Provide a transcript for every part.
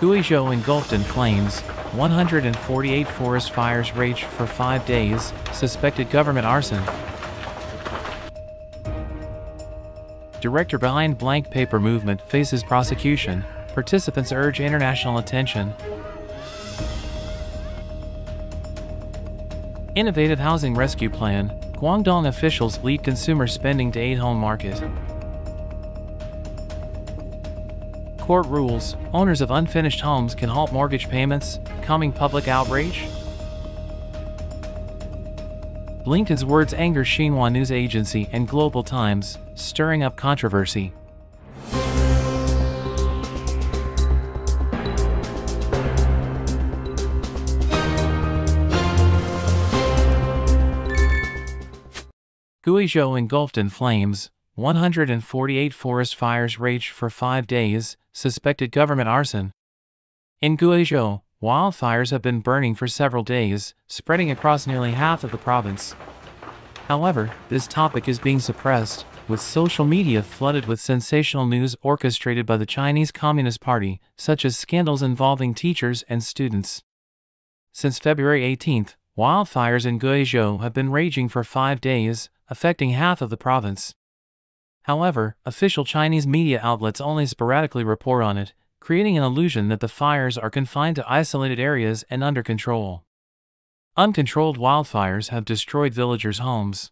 Guizhou engulfed in flames, 148 forest fires raged for 5 days, suspected government arson. Director behind blank paper movement faces prosecution, participants urge international attention. Innovative housing rescue plan, Guangdong officials lead consumer spending to aid home market. Court rules, owners of unfinished homes can halt mortgage payments, calming public outrage. Blinken's words anger Xinhua news agency and Global Times, stirring up controversy. Guizhou engulfed in flames, 148 forest fires raged for 5 days, suspected government arson. In Guizhou, wildfires have been burning for several days, spreading across nearly half of the province. However, this topic is being suppressed, with social media flooded with sensational news orchestrated by the Chinese Communist Party, such as scandals involving teachers and students. Since February 18th, wildfires in Guizhou have been raging for 5 days, affecting half of the province. However, official Chinese media outlets only sporadically report on it, creating an illusion that the fires are confined to isolated areas and under control. Uncontrolled wildfires have destroyed villagers' homes.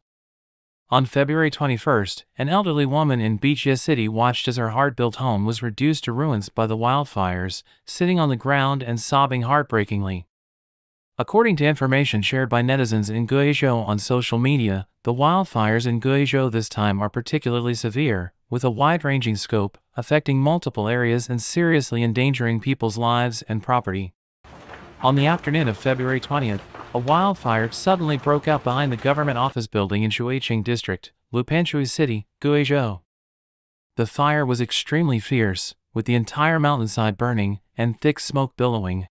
On February 21st, an elderly woman in Bichia City watched as her hard-built home was reduced to ruins by the wildfires, sitting on the ground and sobbing heartbreakingly. According to information shared by netizens in Guizhou on social media, the wildfires in Guizhou this time are particularly severe, with a wide-ranging scope, affecting multiple areas and seriously endangering people's lives and property. On the afternoon of February 20th, a wildfire suddenly broke out behind the government office building in Shuiqing District, Lupanshui City, Guizhou. The fire was extremely fierce, with the entire mountainside burning and thick smoke billowing.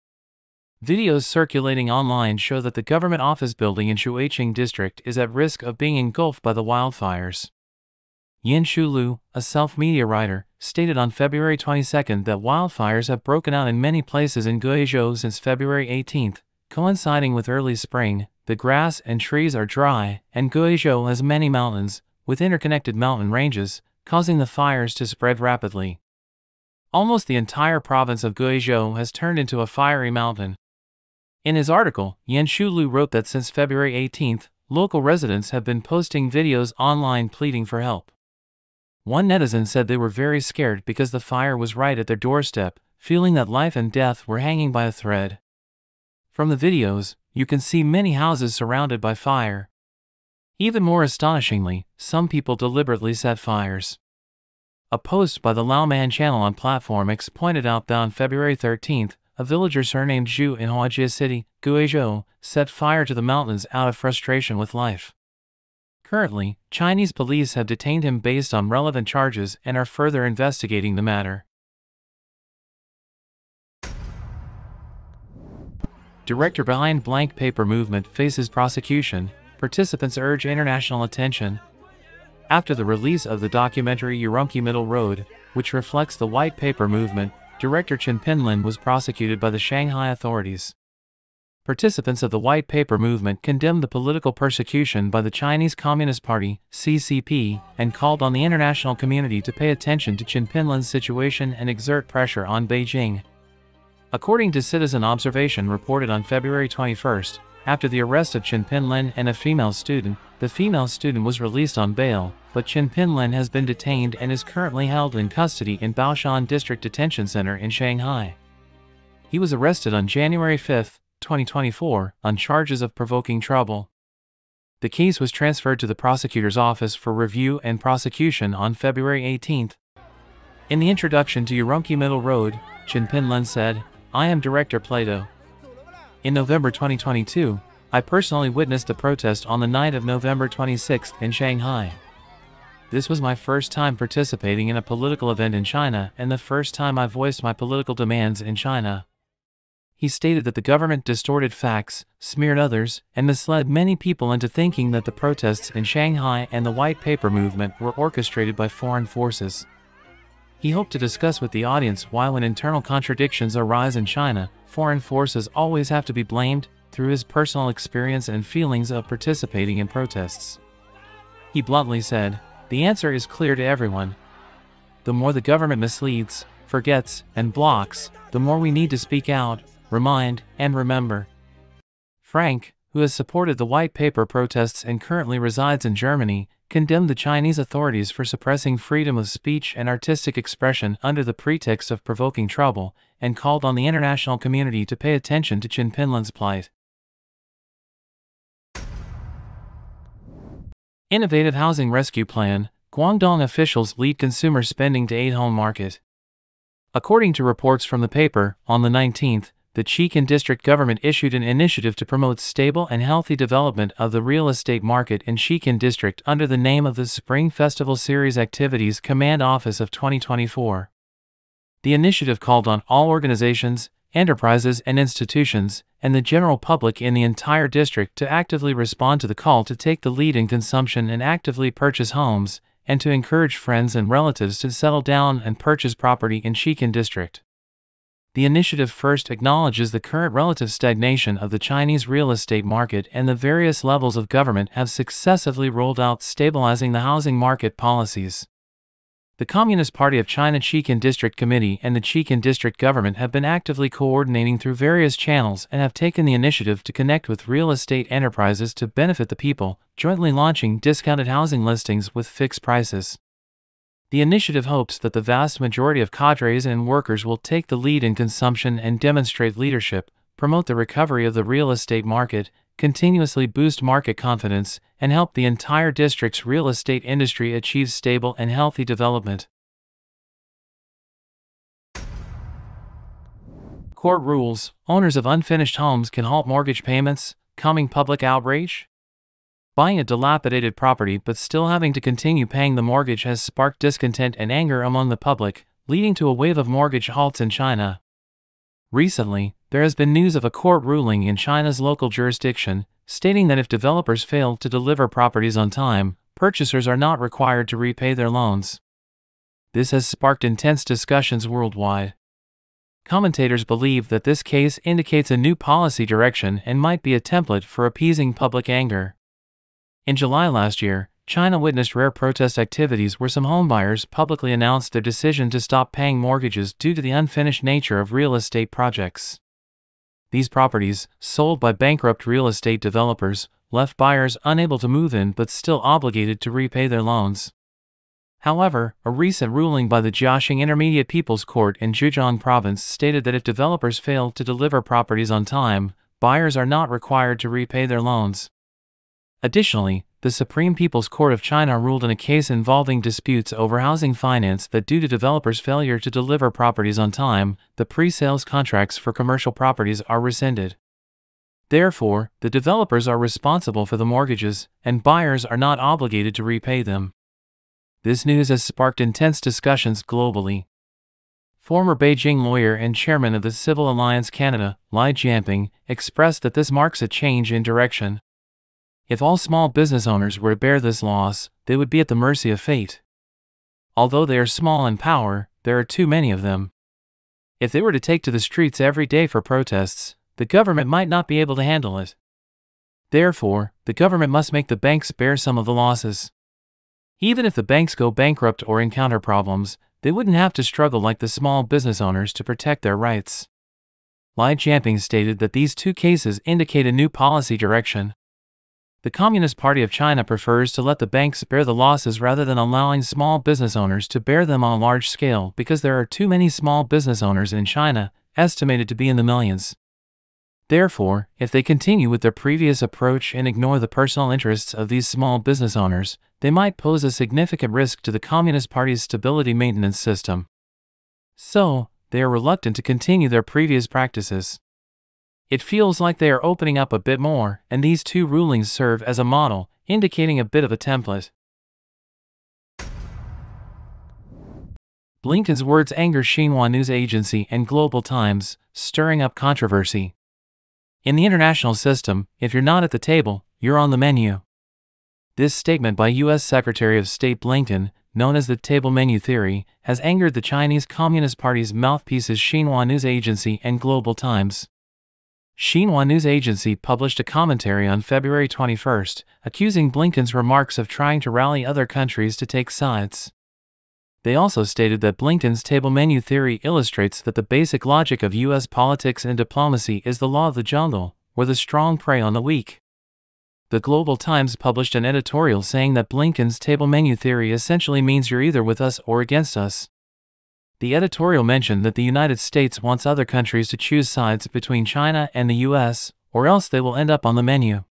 Videos circulating online show that the government office building in Shuiqing District is at risk of being engulfed by the wildfires. Yin Shulu, a self-media writer, stated on February 22 that wildfires have broken out in many places in Guizhou since February 18, coinciding with early spring. The grass and trees are dry, and Guizhou has many mountains, with interconnected mountain ranges, causing the fires to spread rapidly. Almost the entire province of Guizhou has turned into a fiery mountain. In his article, Yan Shulu wrote that since February 18, local residents have been posting videos online pleading for help. One netizen said they were very scared because the fire was right at their doorstep, feeling that life and death were hanging by a thread. From the videos, you can see many houses surrounded by fire. Even more astonishingly, some people deliberately set fires. A post by the Laoman channel on Platform X pointed out that on February 13, a villager surnamed Zhu in Huajie City, Guizhou, set fire to the mountains out of frustration with life. Currently, Chinese police have detained him based on relevant charges and are further investigating the matter. Director behind blank paper movement faces prosecution, participants urge international attention. After the release of the documentary Urumqi Middle Road, which reflects the white paper movement, director Chen Pinlin was prosecuted by the Shanghai authorities. Participants of the white paper movement condemned the political persecution by the Chinese Communist Party, CCP, and called on the international community to pay attention to Chen Pinlin's situation and exert pressure on Beijing. According to Citizen Observation reported on February 21, after the arrest of Chen Pinlin and a female student, the female student was released on bail, but Chen Pinlin has been detained and is currently held in custody in Baoshan District Detention Center in Shanghai. He was arrested on January 5, 2024, on charges of provoking trouble. The case was transferred to the prosecutor's office for review and prosecution on February 18. In the introduction to Urumqi Middle Road, Chen Pinlin said, "I am Director Plato. In November 2022, I personally witnessed a protest on the night of November 26 in Shanghai. This was my first time participating in a political event in China and the first time I voiced my political demands in China." He stated that the government distorted facts, smeared others, and misled many people into thinking that the protests in Shanghai and the white paper movement were orchestrated by foreign forces. He hoped to discuss with the audience why when internal contradictions arise in China, foreign forces always have to be blamed, through his personal experience and feelings of participating in protests. He bluntly said, "The answer is clear to everyone. The more the government misleads, forgets, and blocks, the more we need to speak out, remind, and remember." Frank, who has supported the White Paper protests and currently resides in Germany, condemned the Chinese authorities for suppressing freedom of speech and artistic expression under the pretext of provoking trouble, and called on the international community to pay attention to Chinpinland's plight. Innovative housing rescue plan, Guangdong officials lead consumer spending to aid home market. According to reports from the paper, on the 19th, the Xi'an district government issued an initiative to promote stable and healthy development of the real estate market in Xi'an district under the name of the Spring Festival Series Activities Command Office of 2024. The initiative called on all organizations, enterprises and institutions, and the general public in the entire district to actively respond to the call to take the lead in consumption and actively purchase homes, and to encourage friends and relatives to settle down and purchase property in Xi'an district. The initiative first acknowledges the current relative stagnation of the Chinese real estate market, and the various levels of government have successively rolled out stabilizing the housing market policies. The Communist Party of China Xi'an District Committee and the Xi'an District Government have been actively coordinating through various channels and have taken the initiative to connect with real estate enterprises to benefit the people, jointly launching discounted housing listings with fixed prices. The initiative hopes that the vast majority of cadres and workers will take the lead in consumption and demonstrate leadership, promote the recovery of the real estate market, continuously boost market confidence, and help the entire district's real estate industry achieve stable and healthy development. Court rules: owners of unfinished homes can halt mortgage payments, calming public outrage? Buying a dilapidated property but still having to continue paying the mortgage has sparked discontent and anger among the public, leading to a wave of mortgage halts in China. Recently, there has been news of a court ruling in China's local jurisdiction, stating that if developers fail to deliver properties on time, purchasers are not required to repay their loans. This has sparked intense discussions worldwide. Commentators believe that this case indicates a new policy direction and might be a template for appeasing public anger. In July last year, China witnessed rare protest activities where some homebuyers publicly announced their decision to stop paying mortgages due to the unfinished nature of real estate projects. These properties, sold by bankrupt real estate developers, left buyers unable to move in but still obligated to repay their loans. However, a recent ruling by the Jiaxing Intermediate People's Court in Zhejiang Province stated that if developers fail to deliver properties on time, buyers are not required to repay their loans. Additionally, the Supreme People's Court of China ruled in a case involving disputes over housing finance that due to developers' failure to deliver properties on time, the pre-sales contracts for commercial properties are rescinded. Therefore, the developers are responsible for the mortgages, and buyers are not obligated to repay them. This news has sparked intense discussions globally. Former Beijing lawyer and chairman of the Civil Alliance Canada, Li Jianping, expressed that this marks a change in direction. If all small business owners were to bear this loss, they would be at the mercy of fate. Although they are small in power, there are too many of them. If they were to take to the streets every day for protests, the government might not be able to handle it. Therefore, the government must make the banks bear some of the losses. Even if the banks go bankrupt or encounter problems, they wouldn't have to struggle like the small business owners to protect their rights. Li Jianping stated that these two cases indicate a new policy direction. The Communist Party of China prefers to let the banks bear the losses rather than allowing small business owners to bear them on a large scale because there are too many small business owners in China, estimated to be in the millions. Therefore, if they continue with their previous approach and ignore the personal interests of these small business owners, they might pose a significant risk to the Communist Party's stability maintenance system. So, they are reluctant to continue their previous practices. It feels like they are opening up a bit more, and these two rulings serve as a model, indicating a bit of a template. Blinken's words anger Xinhua news agency and Global Times, stirring up controversy. In the international system, if you're not at the table, you're on the menu. This statement by U.S. Secretary of State Blinken, known as the table menu theory, has angered the Chinese Communist Party's mouthpieces Xinhua News Agency and Global Times. Xinhua News Agency published a commentary on February 21, accusing Blinken's remarks of trying to rally other countries to take sides. They also stated that Blinken's table menu theory illustrates that the basic logic of U.S. politics and diplomacy is the law of the jungle, where the strong prey on the weak. The Global Times published an editorial saying that Blinken's table menu theory essentially means you're either with us or against us. The editorial mentioned that the United States wants other countries to choose sides between China and the U.S., or else they will end up on the menu.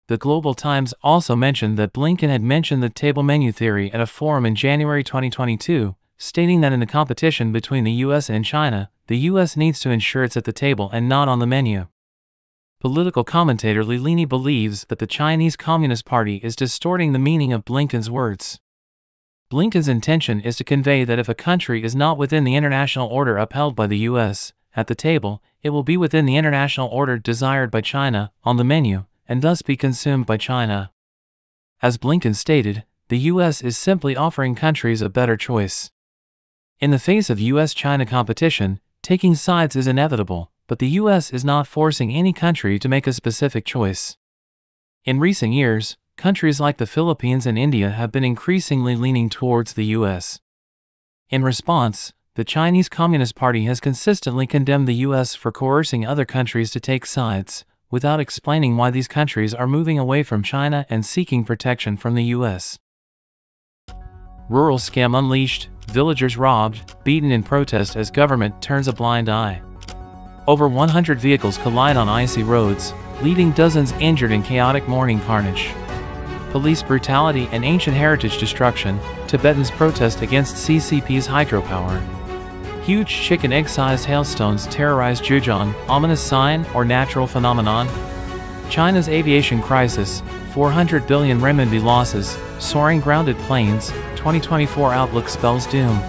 The Global Times also mentioned that Blinken had mentioned the table menu theory at a forum in January 2022, stating that in the competition between the U.S. and China, the U.S. needs to ensure it's at the table and not on the menu. Political commentator Lilini believes that the Chinese Communist Party is distorting the meaning of Blinken's words. Blinken's intention is to convey that if a country is not within the international order upheld by the U.S. at the table, it will be within the international order desired by China on the menu, and thus be consumed by China. As Blinken stated, the U.S. is simply offering countries a better choice. In the face of U.S.-China competition, taking sides is inevitable, but the U.S. is not forcing any country to make a specific choice. In recent years, countries like the Philippines and India have been increasingly leaning towards the U.S. In response, the Chinese Communist Party has consistently condemned the U.S. for coercing other countries to take sides, without explaining why these countries are moving away from China and seeking protection from the U.S. Rural scam unleashed, villagers robbed, beaten in protest as government turns a blind eye. Over 100 vehicles collide on icy roads, leaving dozens injured in chaotic morning carnage. Police brutality and ancient heritage destruction, Tibetans protest against CCP's hydropower. Huge chicken egg-sized hailstones terrorize Zhejiang, ominous sign or natural phenomenon? China's aviation crisis, 400 billion renminbi losses, soaring grounded planes, 2024 outlook spells doom.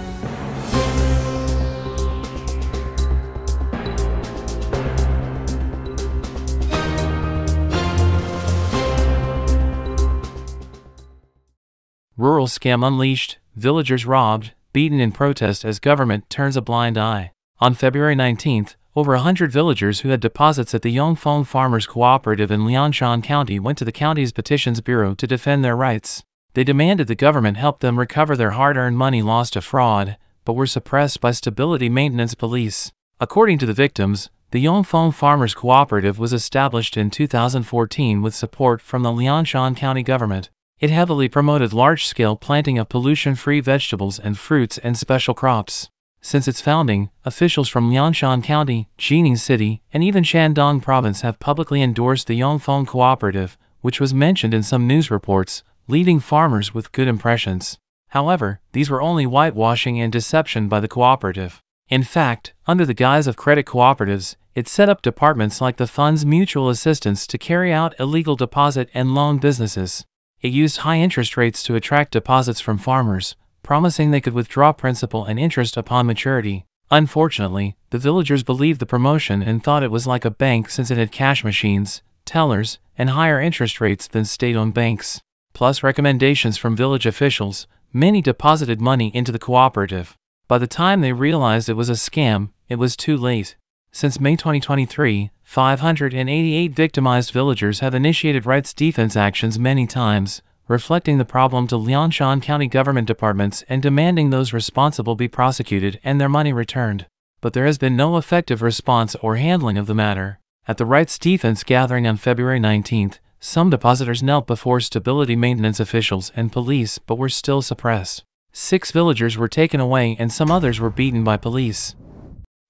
Rural scam unleashed, villagers robbed, beaten in protest as government turns a blind eye. On February 19, over 100 villagers who had deposits at the Yongfeng Farmers Cooperative in Liangshan County went to the county's Petitions Bureau to defend their rights. They demanded the government help them recover their hard-earned money lost to fraud, but were suppressed by Stability Maintenance Police. According to the victims, the Yongfeng Farmers Cooperative was established in 2014 with support from the Liangshan County government. It heavily promoted large-scale planting of pollution-free vegetables and fruits and special crops. Since its founding, officials from Liangshan County, Jining City, and even Shandong Province have publicly endorsed the Yongfeng Cooperative, which was mentioned in some news reports, leaving farmers with good impressions. However, these were only whitewashing and deception by the cooperative. In fact, under the guise of credit cooperatives, it set up departments like the Fund's Mutual Assistance to carry out illegal deposit and loan businesses. It used high interest rates to attract deposits from farmers, promising they could withdraw principal and interest upon maturity. Unfortunately, the villagers believed the promotion and thought it was like a bank since it had cash machines, tellers, and higher interest rates than state-owned banks. Plus recommendations from village officials, many deposited money into the cooperative. By the time they realized it was a scam, it was too late. Since May 2023, 588 victimized villagers have initiated rights defense actions many times, reflecting the problem to Liangshan County government departments and demanding those responsible be prosecuted and their money returned. But there has been no effective response or handling of the matter. At the rights defense gathering on February 19, some depositors knelt before stability maintenance officials and police but were still suppressed. 6 villagers were taken away and some others were beaten by police.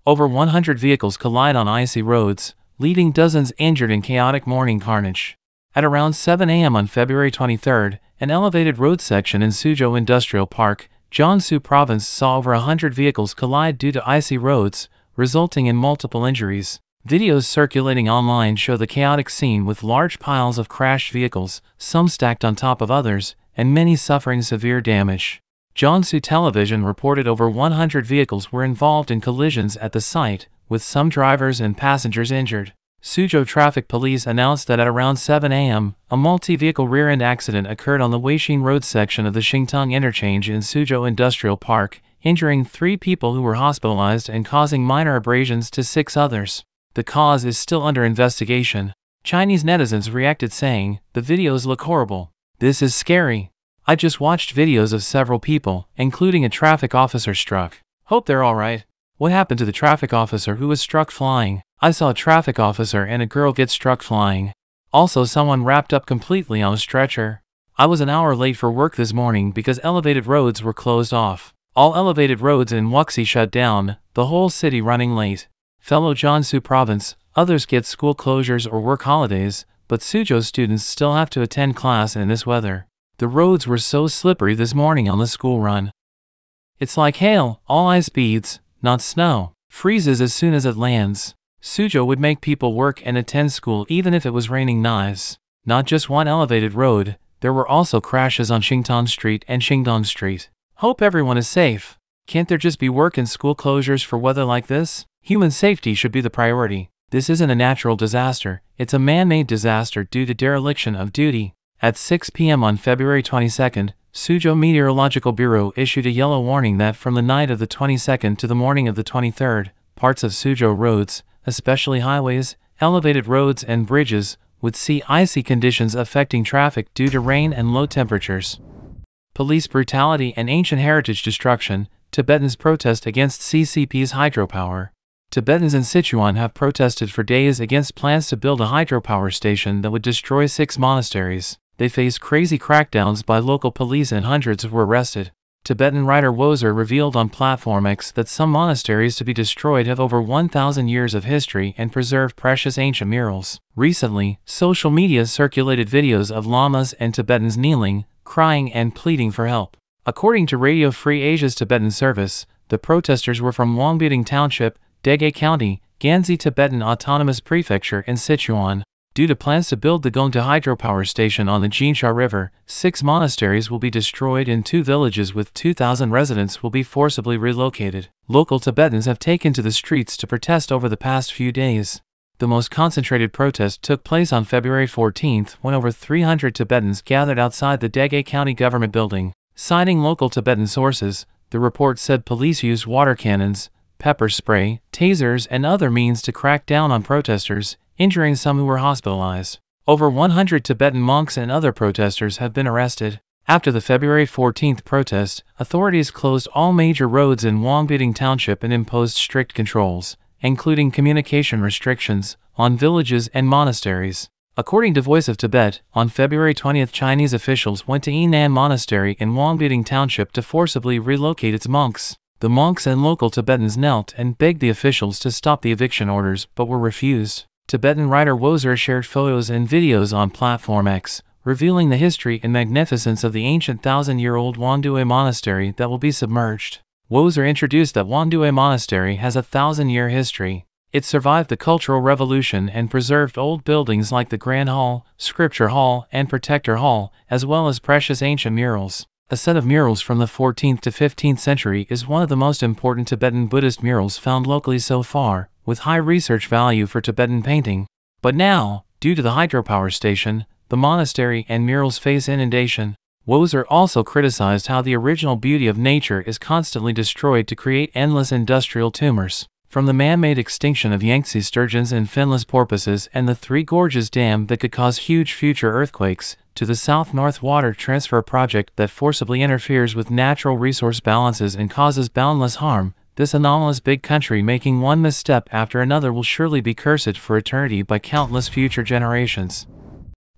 Over 100 vehicles collide on icy roads, leaving dozens injured in chaotic morning carnage. At around 7 a.m. on February 23, an elevated road section in Suzhou Industrial Park, Jiangsu Province saw over 100 vehicles collide due to icy roads, resulting in multiple injuries. Videos circulating online show the chaotic scene with large piles of crashed vehicles, some stacked on top of others, and many suffering severe damage. Jiangsu Television reported over 100 vehicles were involved in collisions at the site, with some drivers and passengers injured. Suzhou Traffic Police announced that at around 7 a.m., a multi-vehicle rear-end accident occurred on the Weixin Road section of the Xingtang interchange in Suzhou Industrial Park, injuring 3 people who were hospitalized and causing minor abrasions to 6 others. The cause is still under investigation. Chinese netizens reacted saying, "The videos look horrible. This is scary. I just watched videos of several people, including a traffic officer struck. Hope they're alright. What happened to the traffic officer who was struck flying? I saw a traffic officer and a girl get struck flying. Also someone wrapped up completely on a stretcher. I was an hour late for work this morning because elevated roads were closed off. All elevated roads in Wuxi shut down, the whole city running late. Fellow Jiangsu province, others get school closures or work holidays, but Suzhou students still have to attend class in this weather. The roads were so slippery this morning on the school run. It's like hail, all ice beads, not snow. Freezes as soon as it lands. Suzhou would make people work and attend school even if it was raining nice. Not just one elevated road, there were also crashes on Xingtan Street and Xingdong Street. Hope everyone is safe. Can't there just be work and school closures for weather like this? Human safety should be the priority. This isn't a natural disaster, it's a man-made disaster due to dereliction of duty. At 6 p.m. on February 22nd, Suzhou Meteorological Bureau issued a yellow warning that from the night of the 22nd to the morning of the 23rd, parts of Suzhou roads, especially highways, elevated roads and bridges, would see icy conditions affecting traffic due to rain and low temperatures. Police brutality and ancient heritage destruction. Tibetans protest against CCP's hydropower. Tibetans in Xi'an have protested for days against plans to build a hydropower station that would destroy 6 monasteries. They faced crazy crackdowns by local police and hundreds were arrested. Tibetan writer Wozer revealed on Platform X that some monasteries to be destroyed have over 1,000 years of history and preserve precious ancient murals. Recently, social media circulated videos of lamas and Tibetans kneeling, crying and pleading for help. According to Radio Free Asia's Tibetan service, the protesters were from Wangbiting Township, Dege County, Ganzi Tibetan Autonomous Prefecture in Sichuan. Due to plans to build the Gongda hydropower station on the Jinsha River, 6 monasteries will be destroyed and 2 villages with 2,000 residents will be forcibly relocated. Local Tibetans have taken to the streets to protest over the past few days. The most concentrated protest took place on February 14th when over 300 Tibetans gathered outside the Dege County government building. Citing local Tibetan sources, the report said police used water cannons, pepper spray, tasers and other means to crack down on protesters, injuring some who were hospitalized. Over 100 Tibetan monks and other protesters have been arrested. After the February 14th protest, authorities closed all major roads in Wangbiting Township and imposed strict controls, including communication restrictions, on villages and monasteries. According to Voice of Tibet, on February 20th Chinese officials went to Yinan Monastery in Wangbiting Township to forcibly relocate its monks. The monks and local Tibetans knelt and begged the officials to stop the eviction orders but were refused. Tibetan writer Wozer shared photos and videos on Platform X, revealing the history and magnificence of the ancient 1,000-year-old Wangdue Monastery that will be submerged. Wozer introduced that Wangdue Monastery has a 1,000-year history. It survived the Cultural Revolution and preserved old buildings like the Grand Hall, Scripture Hall, and Protector Hall, as well as precious ancient murals. A set of murals from the 14th to 15th century is one of the most important Tibetan Buddhist murals found locally so far, with high research value for Tibetan painting. But now, due to the hydropower station, the monastery and murals face inundation. Wozer also criticized how the original beauty of nature is constantly destroyed to create endless industrial tumors. From the man-made extinction of Yangtze sturgeons and finless porpoises and the Three Gorges Dam that could cause huge future earthquakes, to the South-North Water Transfer Project that forcibly interferes with natural resource balances and causes boundless harm, this anomalous big country making one misstep after another will surely be cursed for eternity by countless future generations.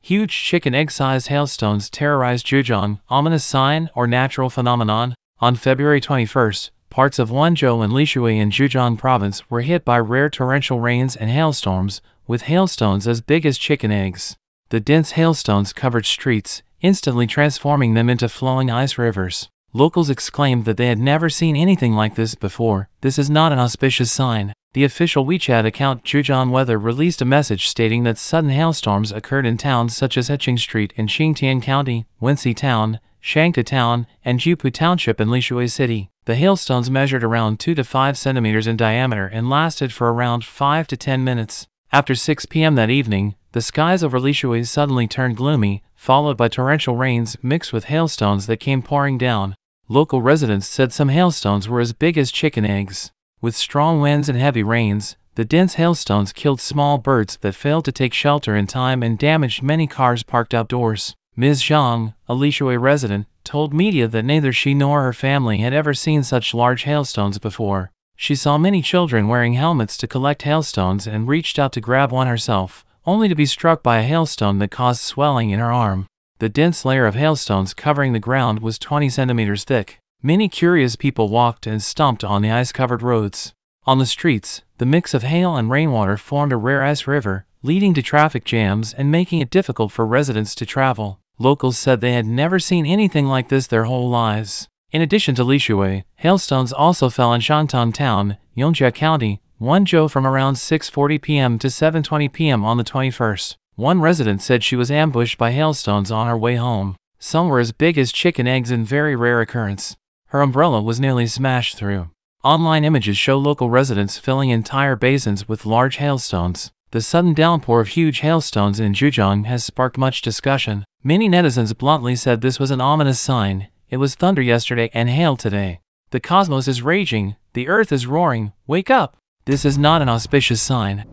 Huge chicken egg-sized hailstones terrorized Zhejiang, ominous sign or natural phenomenon. On February 21st, parts of Wenzhou and Lishui in Zhejiang province were hit by rare torrential rains and hailstorms, with hailstones as big as chicken eggs. The dense hailstones covered streets, instantly transforming them into flowing ice rivers. Locals exclaimed that they had never seen anything like this before. This is not an auspicious sign. The official WeChat account Zhejiang Weather released a message stating that sudden hailstorms occurred in towns such as Heqing Street in Xingtian County, Wenxi Town, Shangta Town, and Jipu Township in Lishui City. The hailstones measured around 2 to 5 centimeters in diameter and lasted for around 5 to 10 minutes. After 6 p.m. that evening, the skies over Lishui suddenly turned gloomy, followed by torrential rains mixed with hailstones that came pouring down. Local residents said some hailstones were as big as chicken eggs. With strong winds and heavy rains, the dense hailstones killed small birds that failed to take shelter in time and damaged many cars parked outdoors. Ms. Zhang, a Lishui resident, told media that neither she nor her family had ever seen such large hailstones before. She saw many children wearing helmets to collect hailstones and reached out to grab one herself, only to be struck by a hailstone that caused swelling in her arm. The dense layer of hailstones covering the ground was 20 centimeters thick. Many curious people walked and stomped on the ice-covered roads. On the streets, the mix of hail and rainwater formed a rare ice river, leading to traffic jams and making it difficult for residents to travel. Locals said they had never seen anything like this their whole lives. In addition to Lishui, hailstones also fell in Shantung Town, Yongjia County, Wenzhou from around 6:40 p.m. to 7:20 p.m. on the 21st. One resident said she was ambushed by hailstones on her way home. Some were as big as chicken eggs in very rare occurrence. Her umbrella was nearly smashed through. Online images show local residents filling entire basins with large hailstones. The sudden downpour of huge hailstones in Zhejiang has sparked much discussion. Many netizens bluntly said this was an ominous sign. It was thunder yesterday and hail today. The cosmos is raging, the earth is roaring, wake up! This is not an auspicious sign.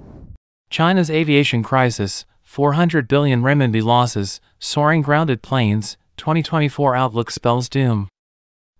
China's aviation crisis, 400 billion renminbi losses, soaring grounded planes, 2024 outlook spells doom.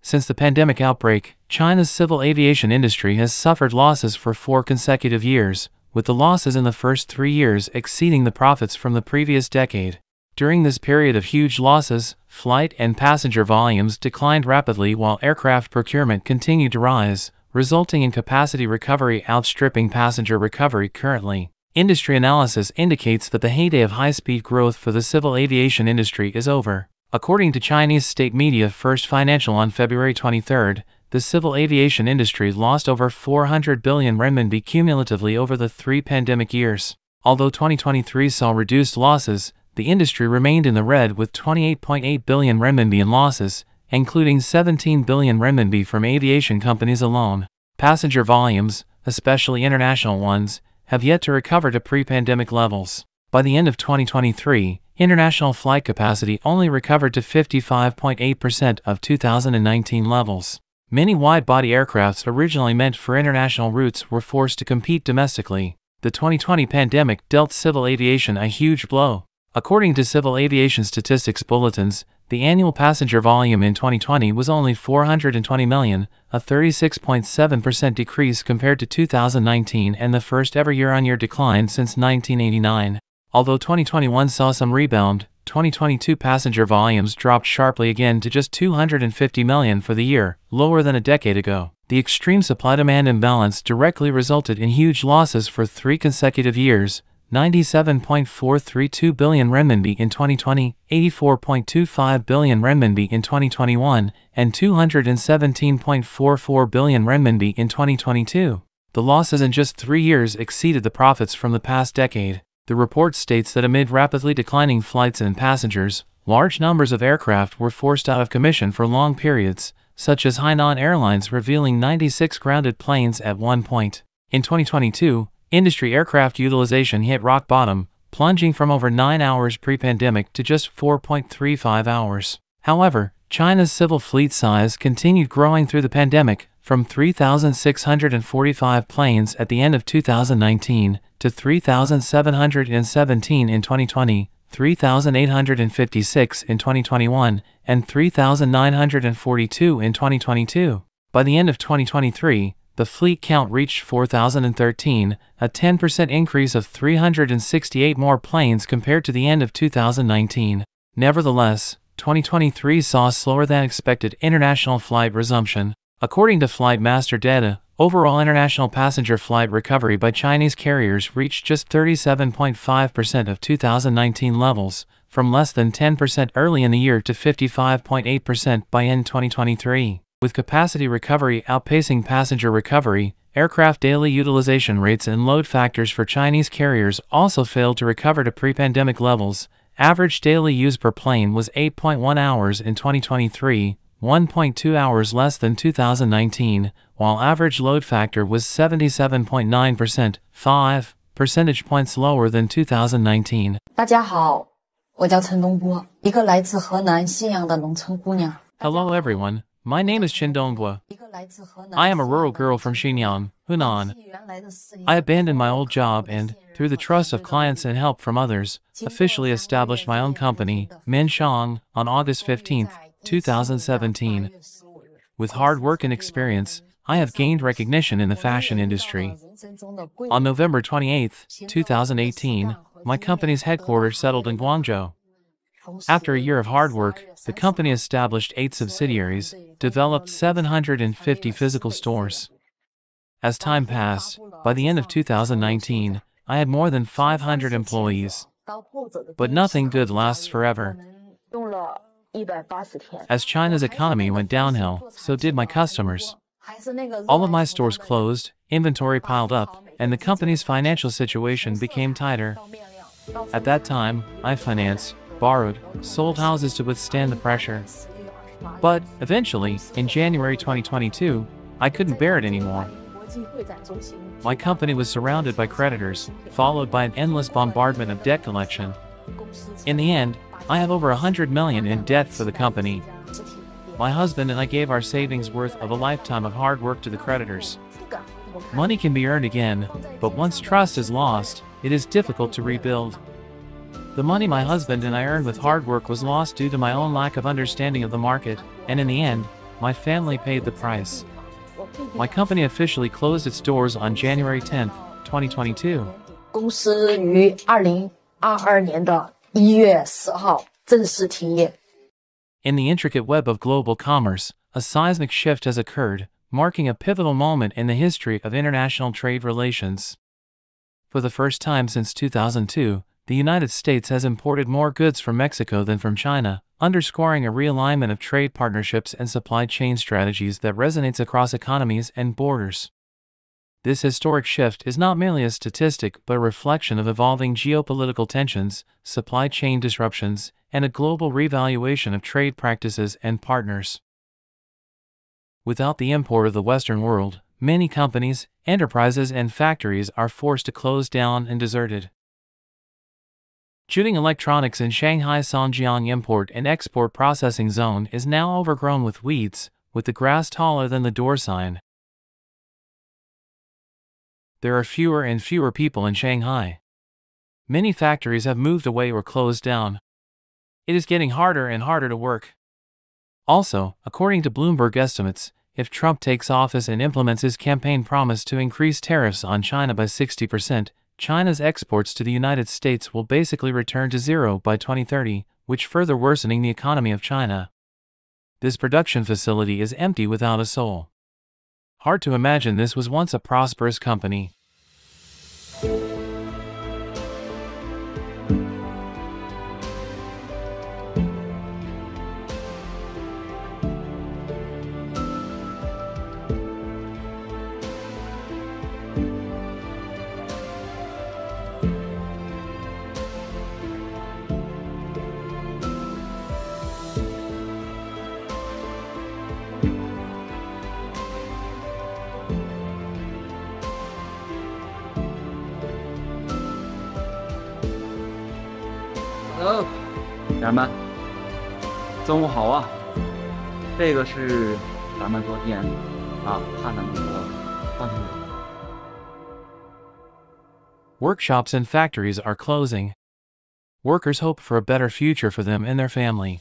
Since the pandemic outbreak, China's civil aviation industry has suffered losses for 4 consecutive years, with the losses in the first 3 years exceeding the profits from the previous decade. During this period of huge losses, flight and passenger volumes declined rapidly while aircraft procurement continued to rise, resulting in capacity recovery outstripping passenger recovery currently. Industry analysis indicates that the heyday of high-speed growth for the civil aviation industry is over. According to Chinese state media First Financial on February 23, the civil aviation industry lost over 400 billion renminbi cumulatively over the 3 pandemic years. Although 2023 saw reduced losses, the industry remained in the red with 28.8 billion renminbi in losses, including 17 billion renminbi from aviation companies alone. Passenger volumes, especially international ones, have yet to recover to pre-pandemic levels. By the end of 2023, international flight capacity only recovered to 55.8% of 2019 levels. Many wide-body aircrafts originally meant for international routes were forced to compete domestically. The 2020 pandemic dealt civil aviation a huge blow. According to Civil Aviation Statistics Bulletins, the annual passenger volume in 2020 was only 420 million, a 36.7% decrease compared to 2019 and the first ever year-on-year decline since 1989. Although 2021 saw some rebound, 2022 passenger volumes dropped sharply again to just 250 million for the year, lower than a decade ago. The extreme supply-demand imbalance directly resulted in huge losses for 3 consecutive years, 97.432 billion renminbi in 2020, 84.25 billion renminbi in 2021, and 217.44 billion renminbi in 2022. The losses in just 3 years exceeded the profits from the past decade. The report states that amid rapidly declining flights and passengers, large numbers of aircraft were forced out of commission for long periods, such as Hainan Airlines revealing 96 grounded planes at one point. In 2022, industry aircraft utilization hit rock bottom, plunging from over 9 hours pre-pandemic to just 4.35 hours. However, China's civil fleet size continued growing through the pandemic, from 3,645 planes at the end of 2019 to 3,717 in 2020, 3,856 in 2021, and 3,942 in 2022. By the end of 2023, the fleet count reached 4,013, a 10% increase of 368 more planes compared to the end of 2019. Nevertheless, 2023 saw slower than expected international flight resumption. According to Flight Master data, overall international passenger flight recovery by Chinese carriers reached just 37.5% of 2019 levels, from less than 10% early in the year to 55.8% by end 2023. With capacity recovery outpacing passenger recovery, aircraft daily utilization rates and load factors for Chinese carriers also failed to recover to pre-pandemic levels. Average daily use per plane was 8.1 hours in 2023, 1.2 hours less than 2019, while average load factor was 77.9%, 5 percentage points lower than 2019. 大家好，我叫陈东波，一个来自河南信阳的农村姑娘。 Hello everyone, my name is Chen Donghua. I am a rural girl from Xi'an, Hunan. I abandoned my old job and, through the trust of clients and help from others, officially established my own company, Minshang, on August 15, 2017. With hard work and experience, I have gained recognition in the fashion industry. On November 28, 2018, my company's headquarters settled in Guangzhou. After a year of hard work, the company established 8 subsidiaries, developed 750 physical stores. As time passed, by the end of 2019, I had more than 500 employees. But nothing good lasts forever. As China's economy went downhill, so did my customers. All of my stores closed, inventory piled up, and the company's financial situation became tighter. At that time, I financed, borrowed, sold houses to withstand the pressure. But, eventually, in January 2022, I couldn't bear it anymore. My company was surrounded by creditors, followed by an endless bombardment of debt collection. In the end, I have over 100 million in debt for the company. My husband and I gave our savings worth of a lifetime of hard work to the creditors. Money can be earned again, but once trust is lost, it is difficult to rebuild. The money my husband and I earned with hard work was lost due to my own lack of understanding of the market, and in the end, my family paid the price. My company officially closed its doors on January 10, 2022. 公司于2022年的1月10号正式停业。 In the intricate web of global commerce, a seismic shift has occurred, marking a pivotal moment in the history of international trade relations. For the first time since 2002, the United States has imported more goods from Mexico than from China, underscoring a realignment of trade partnerships and supply chain strategies that resonates across economies and borders. This historic shift is not merely a statistic but a reflection of evolving geopolitical tensions, supply chain disruptions, and a global revaluation of trade practices and partners. Without the import of the Western world, many companies, enterprises, and factories are forced to close down and deserted. Shooting electronics in Shanghai Songjiang Import and Export Processing Zone is now overgrown with weeds, with the grass taller than the door sign. There are fewer and fewer people in Shanghai. Many factories have moved away or closed down. It is getting harder and harder to work. Also, according to Bloomberg estimates, if Trump takes office and implements his campaign promise to increase tariffs on China by 60%, China's exports to the United States will basically return to zero by 2030, which further worsening the economy of China. This production facility is empty without a soul. Hard to imagine this was once a prosperous company. Hello，家人们，中午好啊！这个是咱们昨天看的那个放映。Workshops and factories are closing. Workers hope for a better future for them and their family.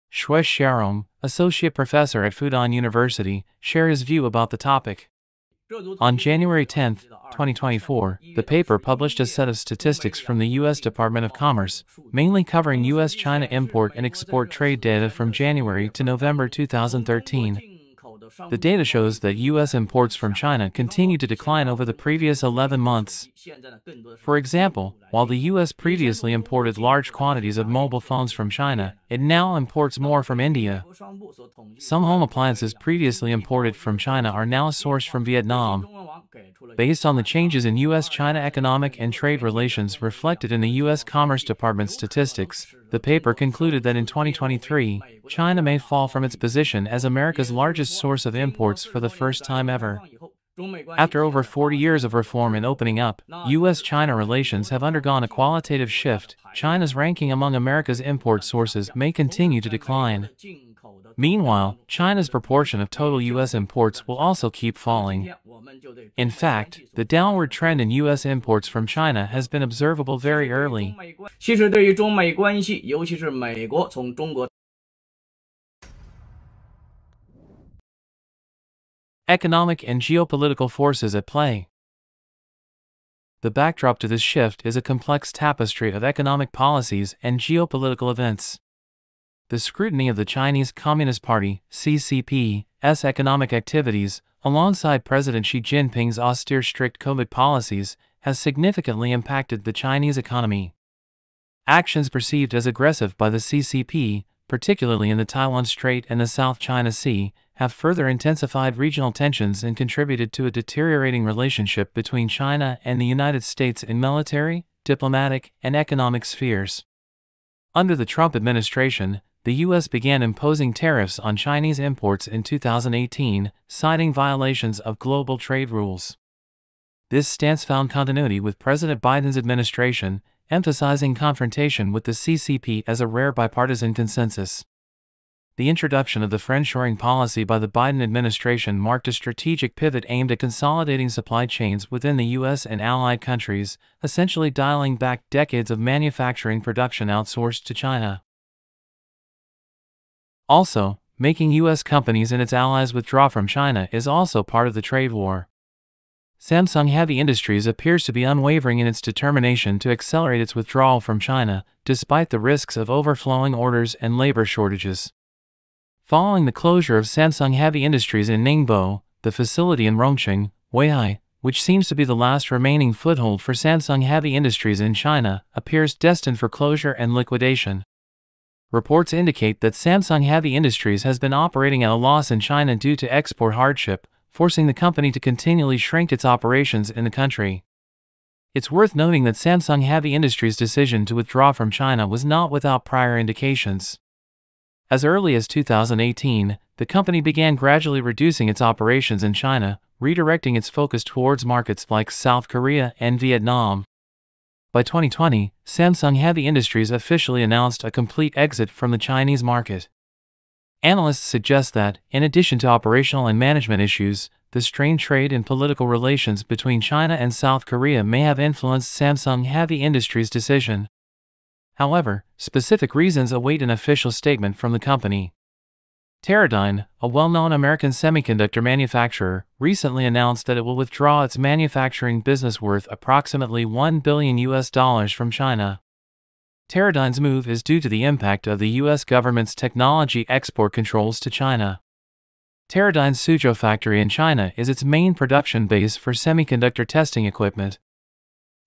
Shui Xiaorong, associate professor at Fudan University, shared his view about the topic. On January 10, 2024, the paper published a set of statistics from the U.S. Department of Commerce, mainly covering U.S.-China import and export trade data from January to November 2013. The data shows that U.S. imports from China continue to decline over the previous 11 months. For example, while the U.S. previously imported large quantities of mobile phones from China, it now imports more from India. Some home appliances previously imported from China are now sourced from Vietnam. Based on the changes in U.S.-China economic and trade relations reflected in the U.S. Commerce Department statistics, the paper concluded that in 2023, China may fall from its position as America's largest source of imports for the first time ever. After over 40 years of reform and opening up, U.S.-China relations have undergone a qualitative shift. China's ranking among America's import sources may continue to decline. Meanwhile, China's proportion of total U.S. imports will also keep falling. In fact, the downward trend in U.S. imports from China has been observable very early. Economic and geopolitical forces at play. The backdrop to this shift is a complex tapestry of economic policies and geopolitical events. The scrutiny of the Chinese Communist Party (CCP's) economic activities, alongside President Xi Jinping's austere strict COVID policies, has significantly impacted the Chinese economy. Actions perceived as aggressive by the CCP, particularly in the Taiwan Strait and the South China Sea, have further intensified regional tensions and contributed to a deteriorating relationship between China and the United States in military, diplomatic, and economic spheres. Under the Trump administration, the U.S. began imposing tariffs on Chinese imports in 2018, citing violations of global trade rules. This stance found continuity with President Biden's administration, emphasizing confrontation with the CCP as a rare bipartisan consensus. The introduction of the friendshoring policy by the Biden administration marked a strategic pivot aimed at consolidating supply chains within the U.S. and allied countries, essentially dialing back decades of manufacturing production outsourced to China. Also, making U.S. companies and its allies withdraw from China is also part of the trade war. Samsung Heavy Industries appears to be unwavering in its determination to accelerate its withdrawal from China, despite the risks of overflowing orders and labor shortages. Following the closure of Samsung Heavy Industries in Ningbo, the facility in Rongqing, Weihai, which seems to be the last remaining foothold for Samsung Heavy Industries in China, appears destined for closure and liquidation. Reports indicate that Samsung Heavy Industries has been operating at a loss in China due to export hardship, forcing the company to continually shrink its operations in the country. It's worth noting that Samsung Heavy Industries' decision to withdraw from China was not without prior indications. As early as 2018, the company began gradually reducing its operations in China, redirecting its focus towards markets like South Korea and Vietnam. By 2020, Samsung Heavy Industries officially announced a complete exit from the Chinese market. Analysts suggest that, in addition to operational and management issues, the strained trade and political relations between China and South Korea may have influenced Samsung Heavy Industries' decision. However, specific reasons await an official statement from the company. Teradyne, a well-known American semiconductor manufacturer, recently announced that it will withdraw its manufacturing business worth approximately $1 billion from China. Teradyne's move is due to the impact of the U.S. government's technology export controls to China. Teradyne's Suzhou factory in China is its main production base for semiconductor testing equipment.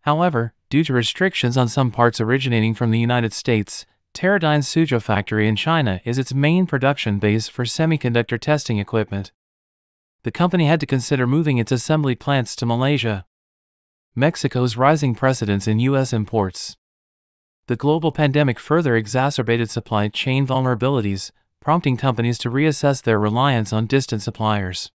However, due to restrictions on some parts originating from the United States, Teradyne's Suzhou factory in China is its main production base for semiconductor testing equipment. The company had to consider moving its assembly plants to Malaysia. Mexico's rising precedence in U.S. imports. The global pandemic further exacerbated supply chain vulnerabilities, prompting companies to reassess their reliance on distant suppliers.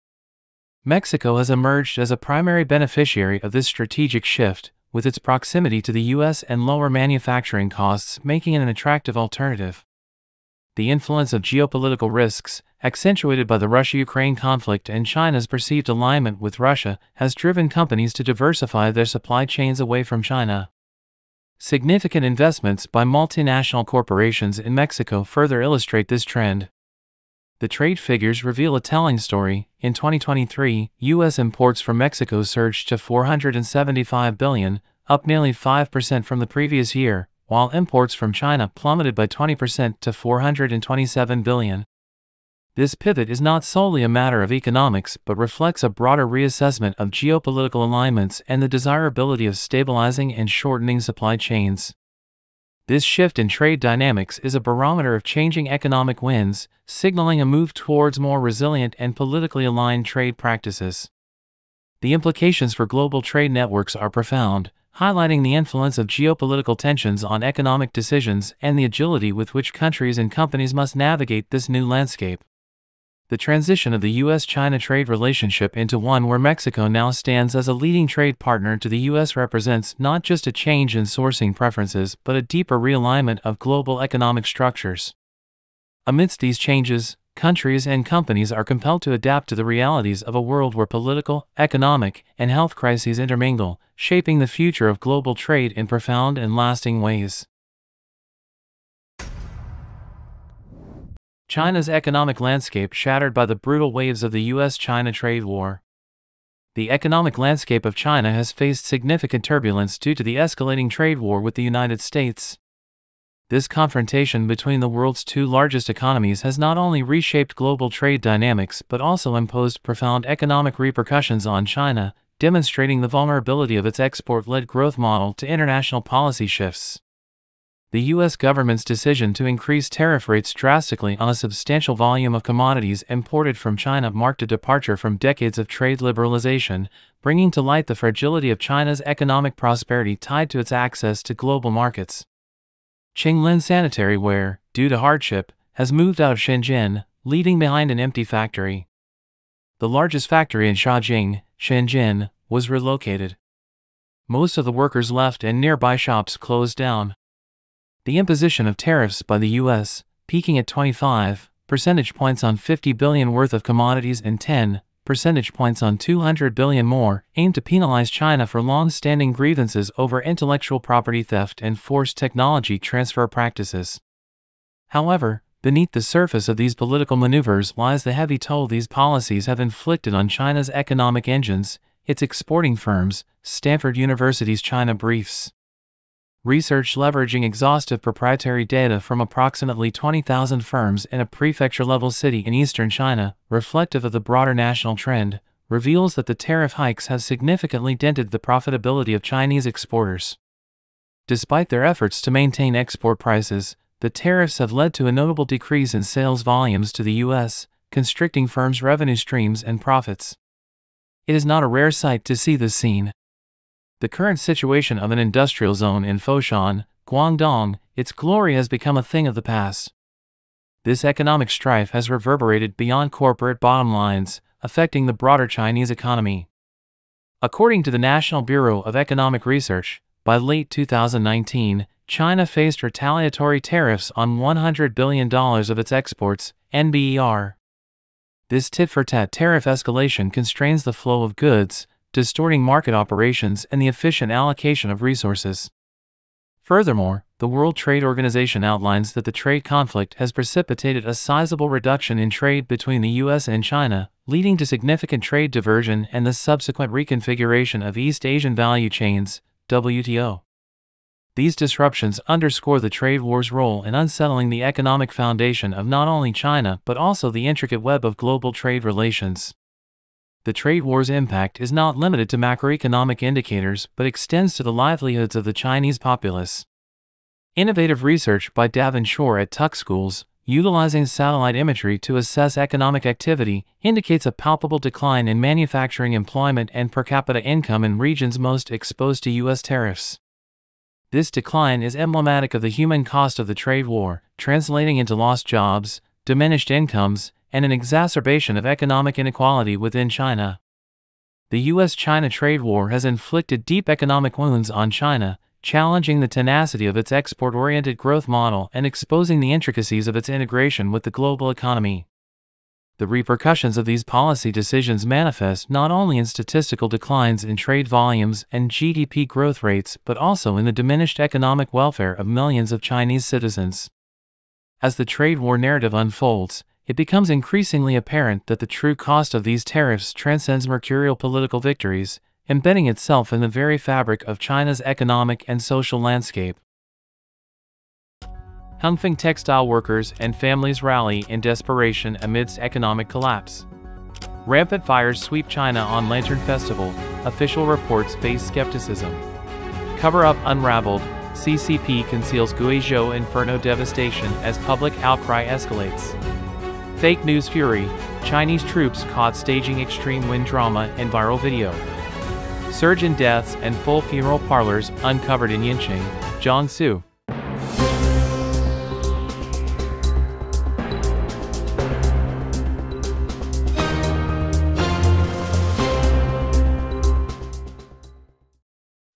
Mexico has emerged as a primary beneficiary of this strategic shift, with its proximity to the U.S. and lower manufacturing costs making it an attractive alternative. The influence of geopolitical risks, accentuated by the Russia-Ukraine conflict and China's perceived alignment with Russia, has driven companies to diversify their supply chains away from China. Significant investments by multinational corporations in Mexico further illustrate this trend. The trade figures reveal a telling story. In 2023, U.S. imports from Mexico surged to $475 billion, up nearly 5% from the previous year, while imports from China plummeted by 20% to $427 billion. This pivot is not solely a matter of economics but reflects a broader reassessment of geopolitical alignments and the desirability of stabilizing and shortening supply chains. This shift in trade dynamics is a barometer of changing economic winds, signaling a move towards more resilient and politically aligned trade practices. The implications for global trade networks are profound, highlighting the influence of geopolitical tensions on economic decisions and the agility with which countries and companies must navigate this new landscape. The transition of the U.S.-China trade relationship into one where Mexico now stands as a leading trade partner to the U.S. represents not just a change in sourcing preferences but a deeper realignment of global economic structures. Amidst these changes, countries and companies are compelled to adapt to the realities of a world where political, economic, and health crises intermingle, shaping the future of global trade in profound and lasting ways. China's economic landscape shattered by the brutal waves of the U.S.-China trade war. The economic landscape of China has faced significant turbulence due to the escalating trade war with the United States. This confrontation between the world's two largest economies has not only reshaped global trade dynamics but also imposed profound economic repercussions on China, demonstrating the vulnerability of its export-led growth model to international policy shifts. The U.S. government's decision to increase tariff rates drastically on a substantial volume of commodities imported from China marked a departure from decades of trade liberalization, bringing to light the fragility of China's economic prosperity tied to its access to global markets. Qinglin Sanitary Ware, due to hardship, has moved out of Shenzhen, leaving behind an empty factory. The largest factory in Shaojing, Shenzhen, was relocated. Most of the workers left and nearby shops closed down. The imposition of tariffs by the U.S., peaking at 25 percentage points on $50 billion worth of commodities and 10 percentage points on $200 billion more, aimed to penalize China for long-standing grievances over intellectual property theft and forced technology transfer practices. However, beneath the surface of these political maneuvers lies the heavy toll these policies have inflicted on China's economic engines, its exporting firms. Stanford University's China Briefs. Research leveraging exhaustive proprietary data from approximately 20,000 firms in a prefecture-level city in eastern China, reflective of the broader national trend, reveals that the tariff hikes have significantly dented the profitability of Chinese exporters. Despite their efforts to maintain export prices, the tariffs have led to a notable decrease in sales volumes to the U.S., constricting firms' revenue streams and profits. It is not a rare sight to see this scene. The current situation of an industrial zone in Foshan, Guangdong, its glory has become a thing of the past. This economic strife has reverberated beyond corporate bottom lines, affecting the broader Chinese economy. According to the National Bureau of Economic Research, by late 2019, China faced retaliatory tariffs on $100 billion of its exports, NBER. This tit-for-tat tariff escalation constrains the flow of goods, distorting market operations and the efficient allocation of resources. Furthermore, the World Trade Organization outlines that the trade conflict has precipitated a sizable reduction in trade between the U.S. and China, leading to significant trade diversion and the subsequent reconfiguration of East Asian value chains, WTO. These disruptions underscore the trade war's role in unsettling the economic foundation of not only China but also the intricate web of global trade relations. The trade war's impact is not limited to macroeconomic indicators but extends to the livelihoods of the Chinese populace. Innovative research by Davin Shore at Tuck Schools, utilizing satellite imagery to assess economic activity, indicates a palpable decline in manufacturing employment and per capita income in regions most exposed to U.S. tariffs. This decline is emblematic of the human cost of the trade war, translating into lost jobs, diminished incomes, and an exacerbation of economic inequality within China. The U.S.-China trade war has inflicted deep economic wounds on China, challenging the tenacity of its export-oriented growth model and exposing the intricacies of its integration with the global economy. The repercussions of these policy decisions manifest not only in statistical declines in trade volumes and GDP growth rates but also in the diminished economic welfare of millions of Chinese citizens. As the trade war narrative unfolds, it becomes increasingly apparent that the true cost of these tariffs transcends mercurial political victories, embedding itself in the very fabric of China's economic and social landscape. Hongfeng textile workers and families rally in desperation amidst economic collapse. Rampant fires sweep China on Lantern Festival, official reports face skepticism. Cover-up unraveled, CCP conceals Guizhou Inferno devastation as public outcry escalates. Fake news fury, Chinese troops caught staging extreme wind drama in viral video. Surge in deaths and full funeral parlors uncovered in Yinqing, Jiangsu.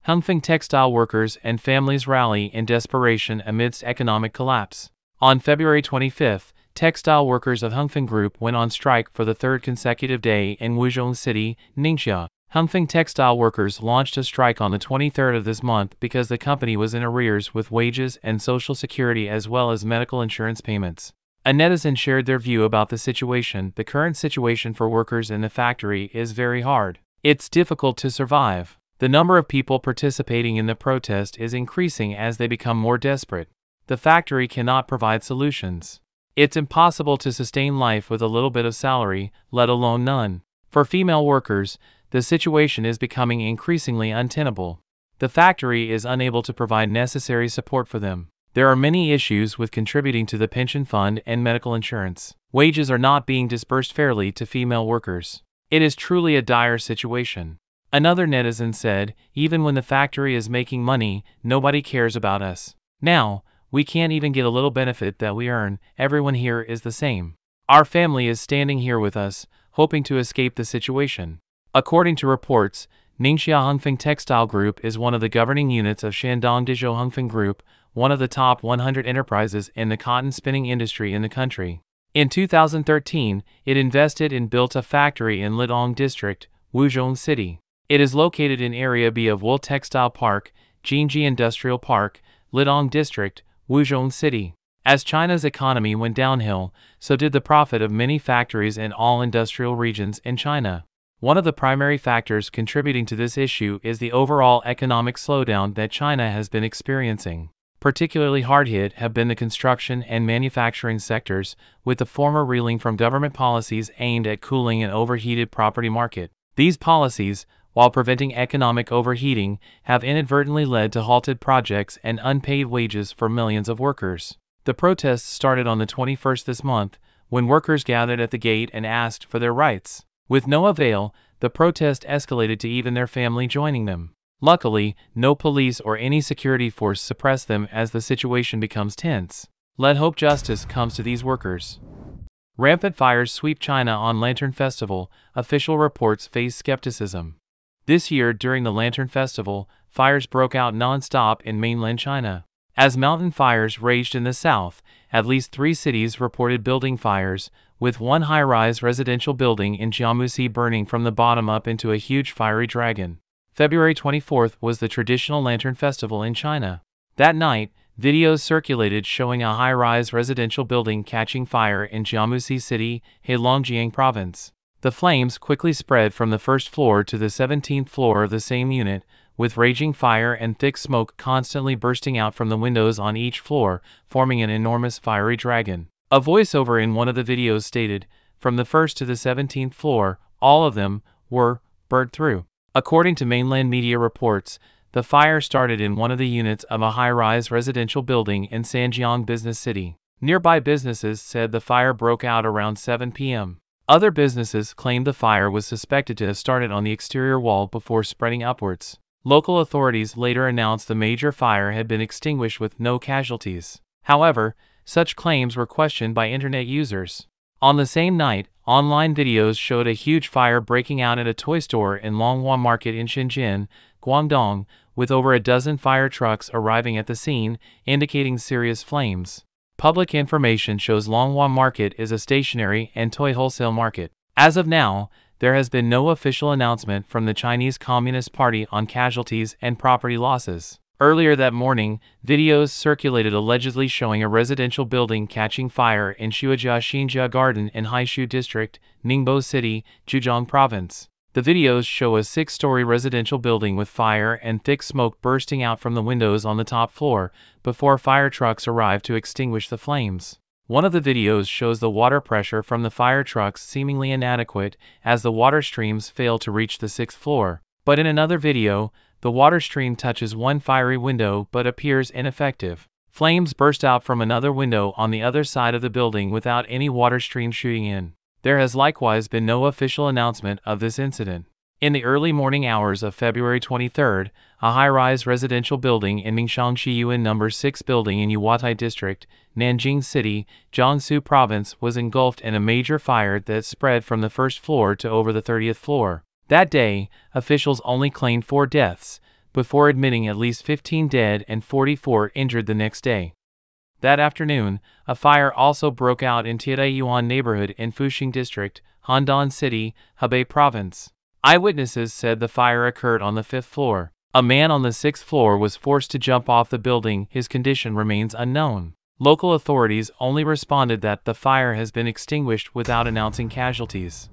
Hongfeng textile workers and families rally in desperation amidst economic collapse. On February 25, textile workers of Hongfeng Group went on strike for the third consecutive day in Wuzhong City, Ningxia. Hongfeng textile workers launched a strike on the 23rd of this month because the company was in arrears with wages and social security as well as medical insurance payments. A netizen shared their view about the situation. The current situation for workers in the factory is very hard. It's difficult to survive. The number of people participating in the protest is increasing as they become more desperate. The factory cannot provide solutions. It's impossible to sustain life with a little bit of salary, let alone none. For female workers, the situation is becoming increasingly untenable. The factory is unable to provide necessary support for them. There are many issues with contributing to the pension fund and medical insurance. Wages are not being dispersed fairly to female workers. It is truly a dire situation. Another netizen said, even when the factory is making money, nobody cares about us. Now, we can't even get a little benefit that we earn. Everyone here is the same. Our family is standing here with us, hoping to escape the situation. According to reports, Ningxia Hongfeng Textile Group is one of the governing units of Shandong Dezhou Hongfeng Group, one of the top 100 enterprises in the cotton spinning industry in the country. In 2013, it invested and built a factory in Lidong District, Wuzhong City. It is located in Area B of Wool Textile Park, Jingji Industrial Park, Lidong District, Wuzhong City. As China's economy went downhill, so did the profit of many factories in all industrial regions in China. One of the primary factors contributing to this issue is the overall economic slowdown that China has been experiencing. Particularly hard hit have been the construction and manufacturing sectors, with the former reeling from government policies aimed at cooling an overheated property market. These policies, while preventing economic overheating, have inadvertently led to halted projects and unpaid wages for millions of workers. The protests started on the 21st this month, when workers gathered at the gate and asked for their rights. With no avail, the protest escalated to even their family joining them. Luckily, no police or any security force suppressed them as the situation becomes tense. Let hope justice comes to these workers. Rampant fires sweep China on Lantern Festival, official reports face skepticism. This year, during the Lantern Festival, fires broke out non-stop in mainland China. As mountain fires raged in the south, at least 3 cities reported building fires, with one high-rise residential building in Jiangsu burning from the bottom up into a huge fiery dragon. February 24th was the traditional Lantern Festival in China. That night, videos circulated showing a high-rise residential building catching fire in Jiangsu City, Heilongjiang Province. The flames quickly spread from the first floor to the 17th floor of the same unit, with raging fire and thick smoke constantly bursting out from the windows on each floor, forming an enormous fiery dragon. A voiceover in one of the videos stated, "From the first to the 17th floor, all of them were burnt through." According to mainland media reports, the fire started in one of the units of a high-rise residential building in Sanjiang Business City. Nearby businesses said the fire broke out around 7 p.m. Other businesses claimed the fire was suspected to have started on the exterior wall before spreading upwards. Local authorities later announced the major fire had been extinguished with no casualties. However, such claims were questioned by internet users. On the same night, online videos showed a huge fire breaking out at a toy store in Longhua Market in Shenzhen, Guangdong, with over a dozen fire trucks arriving at the scene, indicating serious flames. Public information shows Longhua Market is a stationery and toy wholesale market. As of now, there has been no official announcement from the Chinese Communist Party on casualties and property losses. Earlier that morning, videos circulated allegedly showing a residential building catching fire in Shuijia Xinjia Garden in Haishu District, Ningbo City, Zhejiang Province. The videos show a 6-story residential building with fire and thick smoke bursting out from the windows on the top floor, before fire trucks arrive to extinguish the flames. One of the videos shows the water pressure from the fire trucks seemingly inadequate as the water streams fail to reach the 6th floor. But in another video, the water stream touches one fiery window but appears ineffective. Flames burst out from another window on the other side of the building without any water stream shooting in. There has likewise been no official announcement of this incident. In the early morning hours of February 23, a high-rise residential building in Mingshanxi Yuan No. 6 building in Yuwatai District, Nanjing City, Jiangsu Province was engulfed in a major fire that spread from the first floor to over the 30th floor. That day, officials only claimed 4 deaths, before admitting at least 15 dead and 44 injured the next day. That afternoon, a fire also broke out in Tiedayuan neighborhood in Fuxing District, Handan City, Hebei Province. Eyewitnesses said the fire occurred on the 5th floor. A man on the 6th floor was forced to jump off the building. His condition remains unknown. Local authorities only responded that the fire has been extinguished without announcing casualties.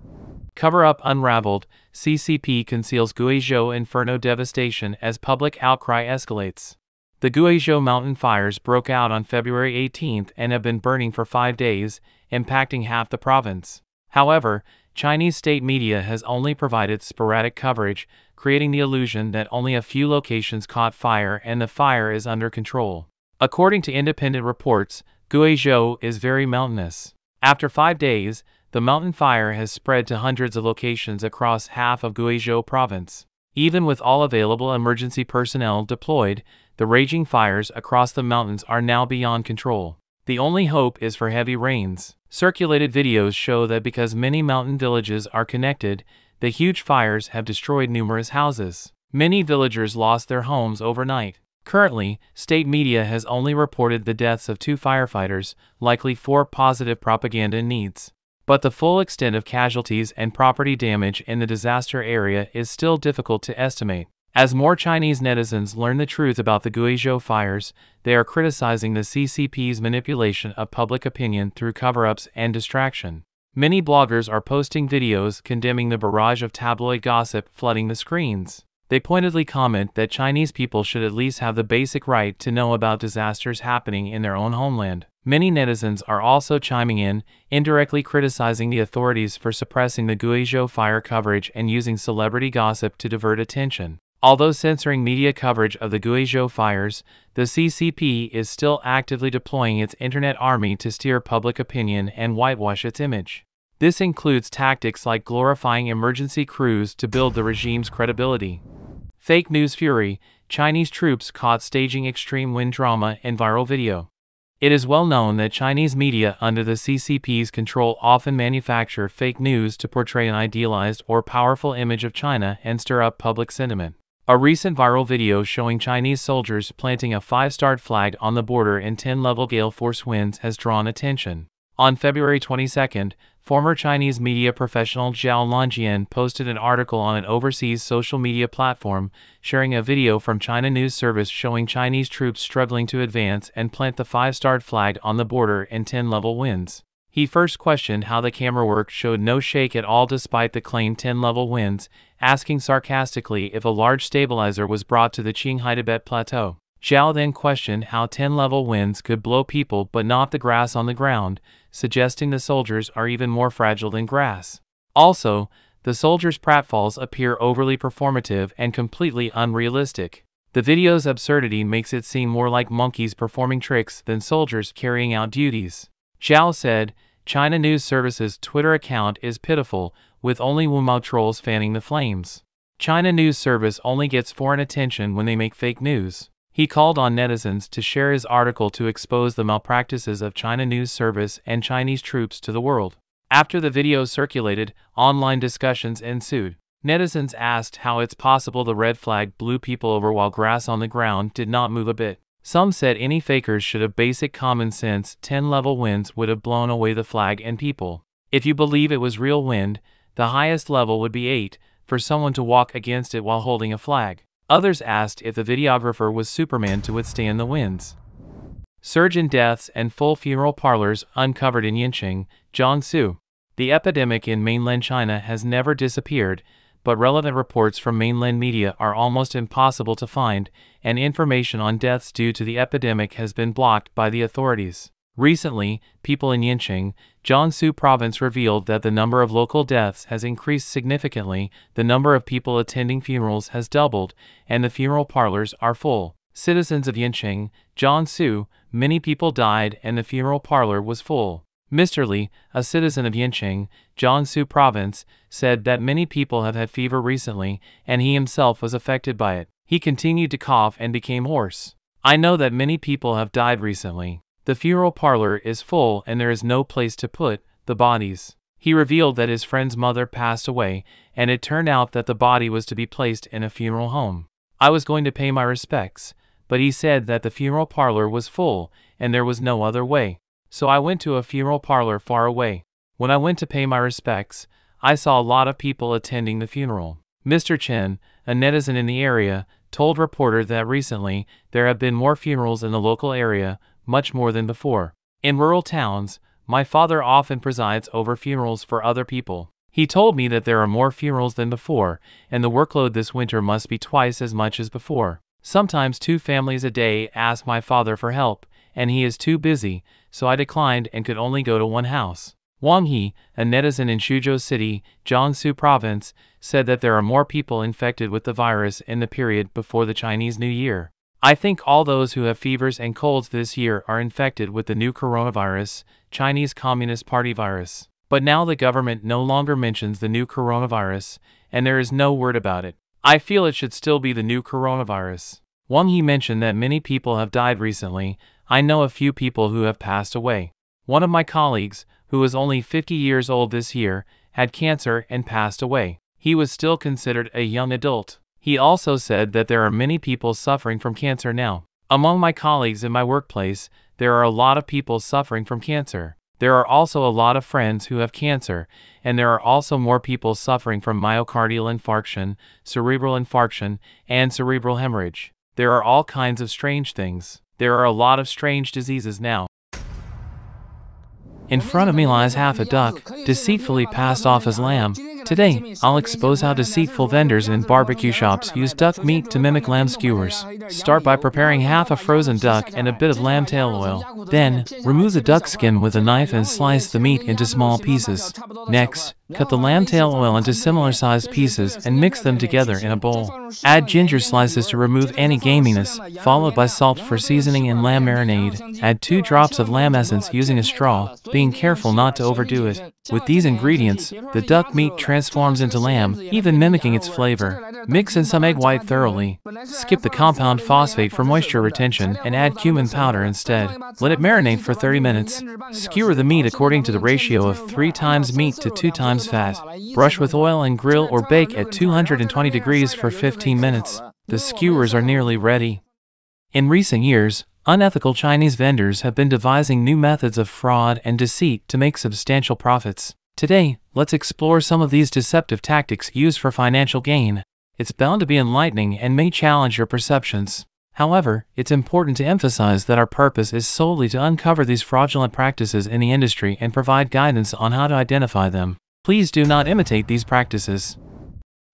Cover-up unraveled, CCP conceals Guizhou inferno devastation as public outcry escalates. The Guizhou mountain fires broke out on February 18 and have been burning for 5 days, impacting half the province. However, Chinese state media has only provided sporadic coverage, creating the illusion that only a few locations caught fire and the fire is under control. According to independent reports, Guizhou is very mountainous. After 5 days, the mountain fire has spread to hundreds of locations across half of Guizhou province. Even with all available emergency personnel deployed, the raging fires across the mountains are now beyond control. The only hope is for heavy rains. Circulated videos show that because many mountain villages are connected, the huge fires have destroyed numerous houses. Many villagers lost their homes overnight. Currently, state media has only reported the deaths of 2 firefighters, likely for positive propaganda needs. But the full extent of casualties and property damage in the disaster area is still difficult to estimate. As more Chinese netizens learn the truth about the Guizhou fires, they are criticizing the CCP's manipulation of public opinion through cover-ups and distraction. Many bloggers are posting videos condemning the barrage of tabloid gossip flooding the screens. They pointedly comment that Chinese people should at least have the basic right to know about disasters happening in their own homeland. Many netizens are also chiming in, indirectly criticizing the authorities for suppressing the Guizhou fire coverage and using celebrity gossip to divert attention. Although censoring media coverage of the Guizhou fires, the CCP is still actively deploying its internet army to steer public opinion and whitewash its image. This includes tactics like glorifying emergency crews to build the regime's credibility. Fake news fury: Chinese troops caught staging extreme wind drama in viral video. It is well known that Chinese media under the CCP's control often manufacture fake news to portray an idealized or powerful image of China and stir up public sentiment. A recent viral video showing Chinese soldiers planting a 5-star flag on the border in 10-level gale force winds has drawn attention. On February 22, former Chinese media professional Zhao Longjian posted an article on an overseas social media platform, sharing a video from China News Service showing Chinese troops struggling to advance and plant the 5-star flag on the border in 10-level winds. He first questioned how the camera work showed no shake at all despite the claimed 10-level winds, asking sarcastically if a large stabilizer was brought to the Qinghai Tibet Plateau. Zhao then questioned how 10-level winds could blow people but not the grass on the ground, suggesting the soldiers are even more fragile than grass. Also, the soldiers' pratfalls appear overly performative and completely unrealistic. The video's absurdity makes it seem more like monkeys performing tricks than soldiers carrying out duties. Zhao said, China News Service's Twitter account is pitiful, with only Wumao trolls fanning the flames. China News Service only gets foreign attention when they make fake news. He called on netizens to share his article to expose the malpractices of China News Service and Chinese troops to the world. After the video circulated, online discussions ensued. Netizens asked how it's possible the red flag blew people over while grass on the ground did not move a bit. Some said any fakers should have basic common sense. 10-level winds would have blown away the flag and people. If you believe it was real wind, the highest level would be 8, for someone to walk against it while holding a flag. Others asked if the videographer was Superman to withstand the winds. Surge in deaths and full funeral parlors uncovered in Yanqing, Jiangsu. The epidemic in mainland China has never disappeared, but relevant reports from mainland media are almost impossible to find, and information on deaths due to the epidemic has been blocked by the authorities. Recently, people in Yanqing, Jiangsu province revealed that the number of local deaths has increased significantly, the number of people attending funerals has doubled, and the funeral parlors are full. Citizens of Yanqing, Jiangsu, many people died and the funeral parlor was full. Mr. Li, a citizen of Yanqing, Jiangsu province, said that many people have had fever recently and he himself was affected by it. He continued to cough and became hoarse. I know that many people have died recently. The funeral parlor is full and there is no place to put the bodies. He revealed that his friend's mother passed away and it turned out that the body was to be placed in a funeral home. I was going to pay my respects, but he said that the funeral parlor was full and there was no other way. So I went to a funeral parlor far away. When I went to pay my respects, I saw a lot of people attending the funeral. Mr. Chen, a netizen in the area, told reporter that recently there have been more funerals in the local area, much more than before. In rural towns, my father often presides over funerals for other people. He told me that there are more funerals than before, and the workload this winter must be twice as much as before. Sometimes 2 families a day ask my father for help, and he is too busy, so I declined and could only go to one house. Wang He, a netizen in Suzhou City, Jiangsu province, said that there are more people infected with the virus in the period before the Chinese New Year. I think all those who have fevers and colds this year are infected with the new coronavirus, Chinese Communist Party virus. But now the government no longer mentions the new coronavirus, and there is no word about it. I feel it should still be the new coronavirus. Wang He mentioned that many people have died recently. I know a few people who have passed away. One of my colleagues, who was only 50 years old this year, had cancer and passed away. He was still considered a young adult. He also said that there are many people suffering from cancer now. Among my colleagues in my workplace, there are a lot of people suffering from cancer. There are also a lot of friends who have cancer, and there are also more people suffering from myocardial infarction, cerebral infarction, and cerebral hemorrhage. There are all kinds of strange things. There are a lot of strange diseases now. In front of me lies half a duck, deceitfully passed off as lamb. Today, I'll expose how deceitful vendors in barbecue shops use duck meat to mimic lamb skewers. Start by preparing half a frozen duck and a bit of lamb tail oil. Then, remove the duck skin with a knife and slice the meat into small pieces. Next, cut the lamb tail oil into similar-sized pieces and mix them together in a bowl. Add ginger slices to remove any gaminess, followed by salt for seasoning and lamb marinade. Add 2 drops of lamb essence using a straw, being careful not to overdo it. With these ingredients, the duck meat transforms into lamb, even mimicking its flavor. Mix in some egg white thoroughly. Skip the compound phosphate for moisture retention and add cumin powder instead. Let it marinate for 30 minutes. Skewer the meat according to the ratio of 3 times meat to 2 times fat. Brush with oil and grill or bake at 220 degrees for 15 minutes. The skewers are nearly ready. In recent years, unethical Chinese vendors have been devising new methods of fraud and deceit to make substantial profits. Today, let's explore some of these deceptive tactics used for financial gain. It's bound to be enlightening and may challenge your perceptions. However, it's important to emphasize that our purpose is solely to uncover these fraudulent practices in the industry and provide guidance on how to identify them. Please do not imitate these practices.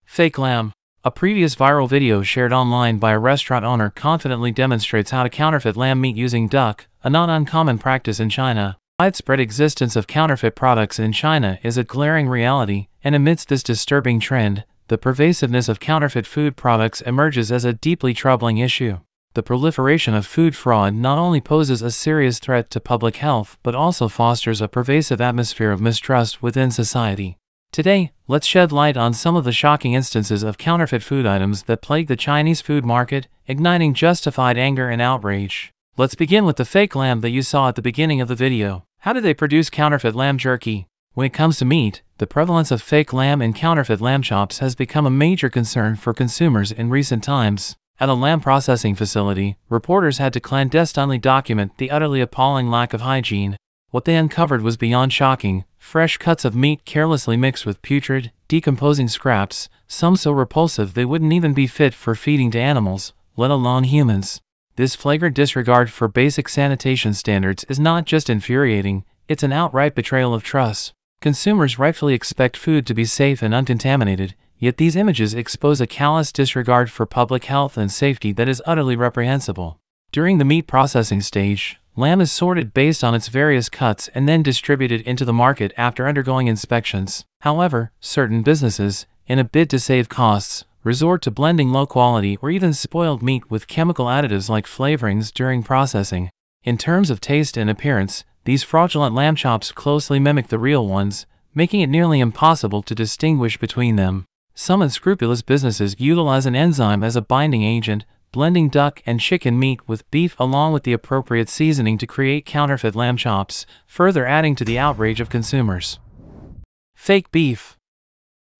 Fake lamb. A previous viral video shared online by a restaurant owner confidently demonstrates how to counterfeit lamb meat using duck, a not uncommon practice in China. Widespread existence of counterfeit products in China is a glaring reality, and amidst this disturbing trend, the pervasiveness of counterfeit food products emerges as a deeply troubling issue. The proliferation of food fraud not only poses a serious threat to public health but also fosters a pervasive atmosphere of mistrust within society. Today, let's shed light on some of the shocking instances of counterfeit food items that plague the Chinese food market, igniting justified anger and outrage. Let's begin with the fake lamb that you saw at the beginning of the video. How do they produce counterfeit lamb jerky? When it comes to meat, the prevalence of fake lamb and counterfeit lamb chops has become a major concern for consumers in recent times. At a lamb processing facility, reporters had to clandestinely document the utterly appalling lack of hygiene. What they uncovered was beyond shocking: fresh cuts of meat carelessly mixed with putrid, decomposing scraps, some so repulsive they wouldn't even be fit for feeding to animals, let alone humans. This flagrant disregard for basic sanitation standards is not just infuriating, it's an outright betrayal of trust. Consumers rightfully expect food to be safe and uncontaminated, yet these images expose a callous disregard for public health and safety that is utterly reprehensible. During the meat processing stage, lamb is sorted based on its various cuts and then distributed into the market after undergoing inspections. However, certain businesses, in a bid to save costs, resort to blending low-quality or even spoiled meat with chemical additives like flavorings during processing. In terms of taste and appearance, these fraudulent lamb chops closely mimic the real ones, making it nearly impossible to distinguish between them. Some unscrupulous businesses utilize an enzyme as a binding agent, blending duck and chicken meat with beef along with the appropriate seasoning to create counterfeit lamb chops, further adding to the outrage of consumers. Fake beef.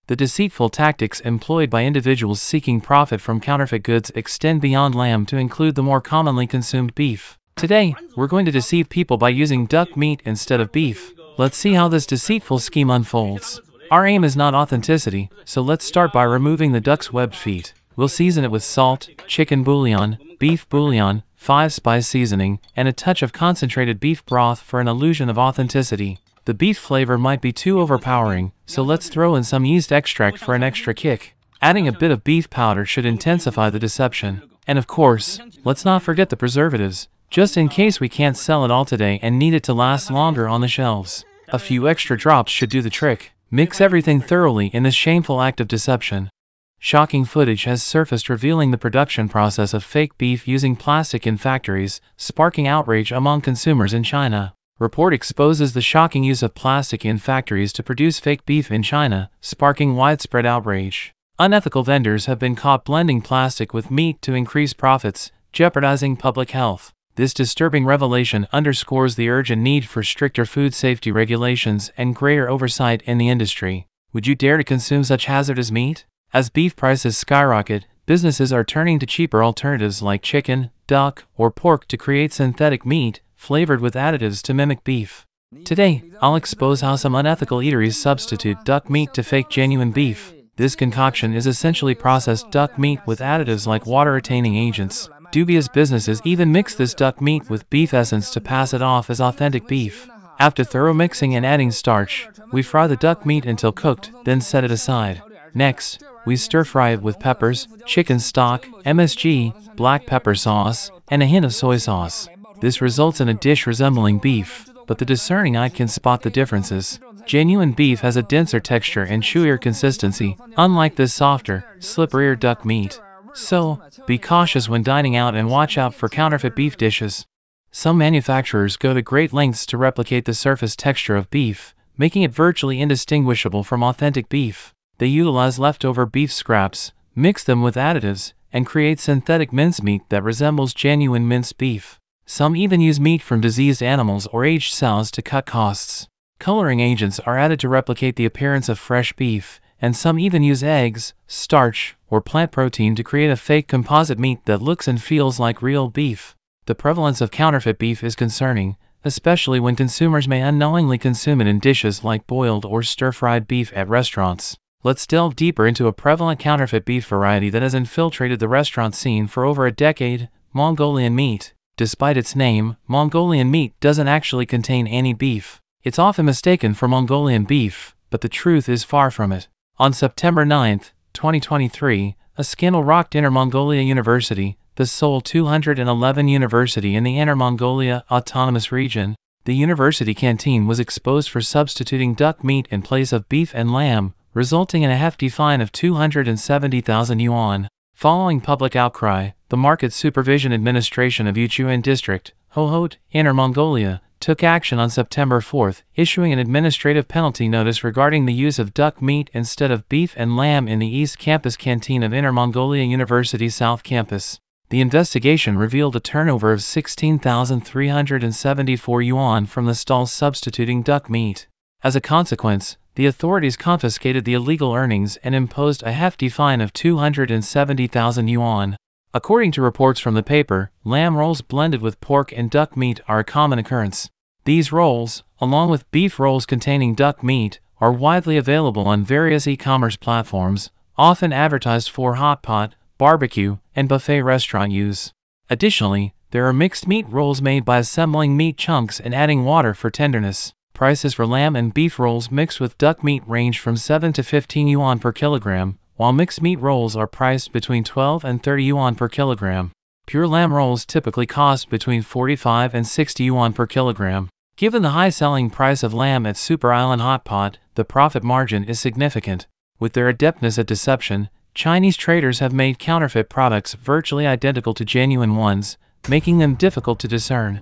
The deceitful tactics employed by individuals seeking profit from counterfeit goods extend beyond lamb to include the more commonly consumed beef. Today, we're going to deceive people by using duck meat instead of beef. Let's see how this deceitful scheme unfolds. Our aim is not authenticity, so let's start by removing the duck's webbed feet. We'll season it with salt, chicken bouillon, beef bouillon, 5-spice seasoning, and a touch of concentrated beef broth for an illusion of authenticity. The beef flavor might be too overpowering, so let's throw in some yeast extract for an extra kick. Adding a bit of beef powder should intensify the deception. And of course, let's not forget the preservatives, just in case we can't sell it all today and need it to last longer on the shelves. A few extra drops should do the trick. Mix everything thoroughly in this shameful act of deception. Shocking footage has surfaced revealing the production process of fake beef using plastic in factories, sparking outrage among consumers in China. Report exposes the shocking use of plastic in factories to produce fake beef in China, sparking widespread outrage. Unethical vendors have been caught blending plastic with meat to increase profits, jeopardizing public health. This disturbing revelation underscores the urgent need for stricter food safety regulations and greater oversight in the industry. Would you dare to consume such hazardous meat? As beef prices skyrocket, businesses are turning to cheaper alternatives like chicken, duck, or pork to create synthetic meat, flavored with additives to mimic beef. Today, I'll expose how some unethical eateries substitute duck meat to fake genuine beef. This concoction is essentially processed duck meat with additives like water-retaining agents. Dubious businesses even mix this duck meat with beef essence to pass it off as authentic beef. After thorough mixing and adding starch, we fry the duck meat until cooked, then set it aside. Next, we stir-fry it with peppers, chicken stock, MSG, black pepper sauce, and a hint of soy sauce. This results in a dish resembling beef, but the discerning eye can spot the differences. Genuine beef has a denser texture and chewier consistency, unlike this softer, slipperier duck meat. So, be cautious when dining out and watch out for counterfeit beef dishes. Some manufacturers go to great lengths to replicate the surface texture of beef, making it virtually indistinguishable from authentic beef. They utilize leftover beef scraps, mix them with additives, and create synthetic mincemeat that resembles genuine minced beef. Some even use meat from diseased animals or aged sows to cut costs. Coloring agents are added to replicate the appearance of fresh beef, and some even use eggs, starch, or plant protein to create a fake composite meat that looks and feels like real beef. The prevalence of counterfeit beef is concerning, especially when consumers may unknowingly consume it in dishes like boiled or stir-fried beef at restaurants. Let's delve deeper into a prevalent counterfeit beef variety that has infiltrated the restaurant scene for over a decade: Mongolian meat. Despite its name, Mongolian meat doesn't actually contain any beef. It's often mistaken for Mongolian beef, but the truth is far from it. On September 9, 2023, a scandal rocked Inner Mongolia University, the sole 211 university in the Inner Mongolia Autonomous Region. The university canteen was exposed for substituting duck meat in place of beef and lamb, resulting in a hefty fine of 270,000 yuan. Following public outcry, the Market Supervision Administration of Xi'an District, Hohhot, Inner Mongolia, took action on September 4, issuing an administrative penalty notice regarding the use of duck meat instead of beef and lamb in the East Campus canteen of Inner Mongolia University South Campus. The investigation revealed a turnover of 16,374 yuan from the stalls substituting duck meat. As a consequence, the authorities confiscated the illegal earnings and imposed a hefty fine of 270,000 yuan. According to reports from the paper, lamb rolls blended with pork and duck meat are a common occurrence. These rolls, along with beef rolls containing duck meat, are widely available on various e-commerce platforms, often advertised for hot pot, barbecue, and buffet restaurant use. Additionally, there are mixed meat rolls made by assembling meat chunks and adding water for tenderness. Prices for lamb and beef rolls mixed with duck meat range from 7 to 15 yuan per kilogram, while mixed meat rolls are priced between 12 and 30 yuan per kilogram. Pure lamb rolls typically cost between 45 and 60 yuan per kilogram. Given the high selling price of lamb at Super Island Hot Pot, the profit margin is significant. With their adeptness at deception, Chinese traders have made counterfeit products virtually identical to genuine ones, making them difficult to discern.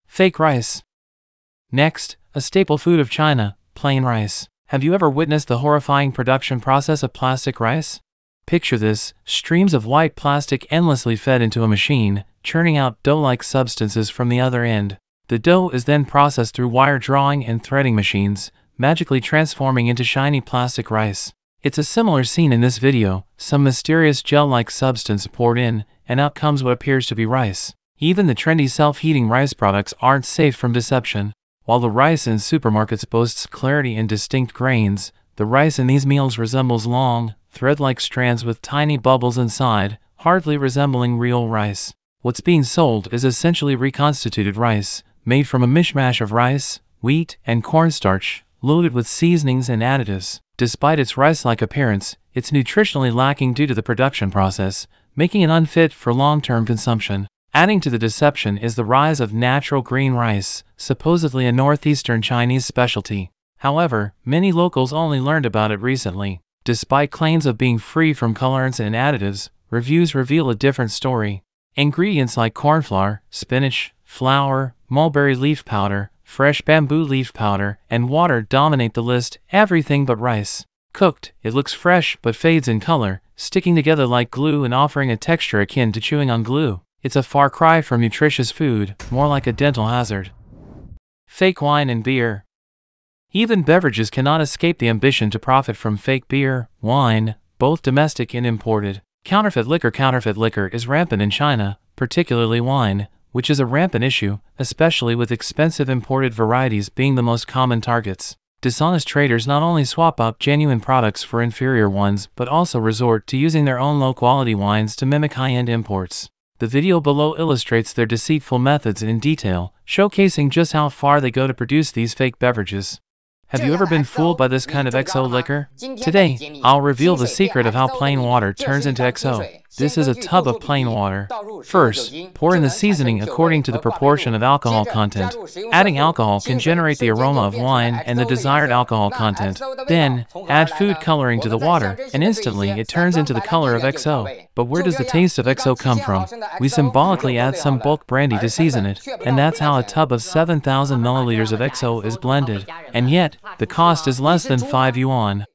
Fake rice. Next, a staple food of China, plain rice. Have you ever witnessed the horrifying production process of plastic rice? Picture this: streams of white plastic endlessly fed into a machine, churning out dough-like substances from the other end. The dough is then processed through wire drawing and threading machines, magically transforming into shiny plastic rice. It's a similar scene in this video: some mysterious gel-like substance poured in, and out comes what appears to be rice. Even the trendy self-heating rice products aren't safe from deception. While the rice in supermarkets boasts clarity and distinct grains, the rice in these meals resembles long, thread-like strands with tiny bubbles inside, hardly resembling real rice. What's being sold is essentially reconstituted rice, made from a mishmash of rice, wheat, and cornstarch, loaded with seasonings and additives. Despite its rice-like appearance, it's nutritionally lacking due to the production process, making it unfit for long-term consumption. Adding to the deception is the rise of natural green rice, supposedly a northeastern Chinese specialty. However, many locals only learned about it recently. Despite claims of being free from colorants and additives, reviews reveal a different story. Ingredients like corn flour, spinach, flour, mulberry leaf powder, fresh bamboo leaf powder, and water dominate the list, everything but rice. Cooked, it looks fresh but fades in color, sticking together like glue and offering a texture akin to chewing on glue. It's a far cry from nutritious food, more like a dental hazard. Fake wine and beer. Even beverages cannot escape the ambition to profit from fake beer, wine, both domestic and imported. Counterfeit liquor is rampant in China, particularly wine, which is a rampant issue, especially with expensive imported varieties being the most common targets. Dishonest traders not only swap out genuine products for inferior ones but also resort to using their own low-quality wines to mimic high-end imports. The video below illustrates their deceitful methods in detail, showcasing just how far they go to produce these fake beverages. Have you ever been fooled by this kind of XO liquor? Today, I'll reveal the secret of how plain water turns into XO. This is a tub of plain water. First, pour in the seasoning according to the proportion of alcohol content. Adding alcohol can generate the aroma of wine and the desired alcohol content. Then, add food coloring to the water, and instantly it turns into the color of XO. But where does the taste of XO come from? We symbolically add some bulk brandy to season it, and that's how a tub of 7,000 milliliters of XO is blended. And yet, the cost is less than 5 yuan.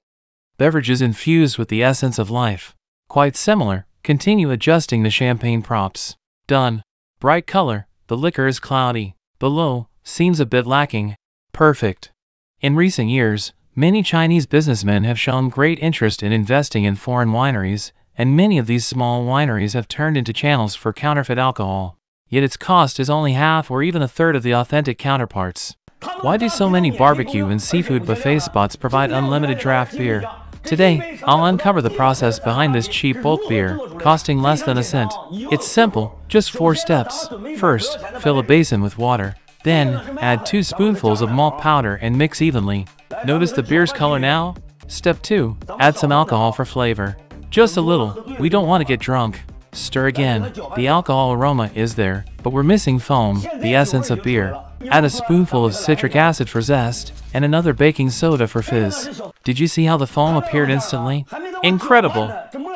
Beverages infused with the essence of life. Quite similar. Continue adjusting the champagne props. Done. Bright color, the liquor is cloudy. Below, seems a bit lacking. Perfect. In recent years, many Chinese businessmen have shown great interest in investing in foreign wineries, and many of these small wineries have turned into channels for counterfeit alcohol. Yet its cost is only half or even a third of the authentic counterparts. Why do so many barbecue and seafood buffet spots provide unlimited draft beer? Today, I'll uncover the process behind this cheap bulk beer, costing less than a cent. It's simple, just 4 steps. First, fill a basin with water. Then, add 2 spoonfuls of malt powder and mix evenly. Notice the beer's color now? Step 2, add some alcohol for flavor. Just a little, we don't want to get drunk. Stir again. The alcohol aroma is there, but we're missing foam, the essence of beer. Add a spoonful of citric acid for zest, and another baking soda for fizz. Did you see how the foam appeared instantly? Incredible!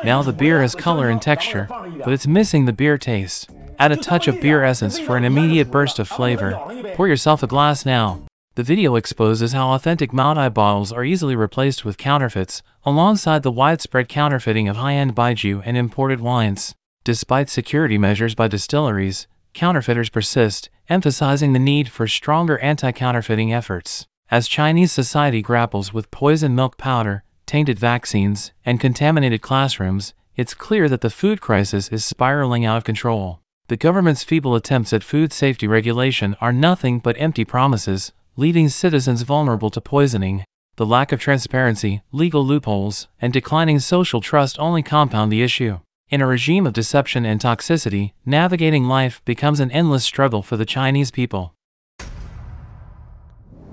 Now the beer has color and texture, but it's missing the beer taste. Add a touch of beer essence for an immediate burst of flavor. Pour yourself a glass now. The video exposes how authentic Maodai bottles are easily replaced with counterfeits, alongside the widespread counterfeiting of high-end baijiu and imported wines. Despite security measures by distilleries, counterfeiters persist, emphasizing the need for stronger anti-counterfeiting efforts. As Chinese society grapples with poisoned milk powder, tainted vaccines, and contaminated classrooms, it's clear that the food crisis is spiraling out of control. The government's feeble attempts at food safety regulation are nothing but empty promises, leaving citizens vulnerable to poisoning. The lack of transparency, legal loopholes, and declining social trust only compound the issue. In a regime of deception and toxicity, navigating life becomes an endless struggle for the Chinese people.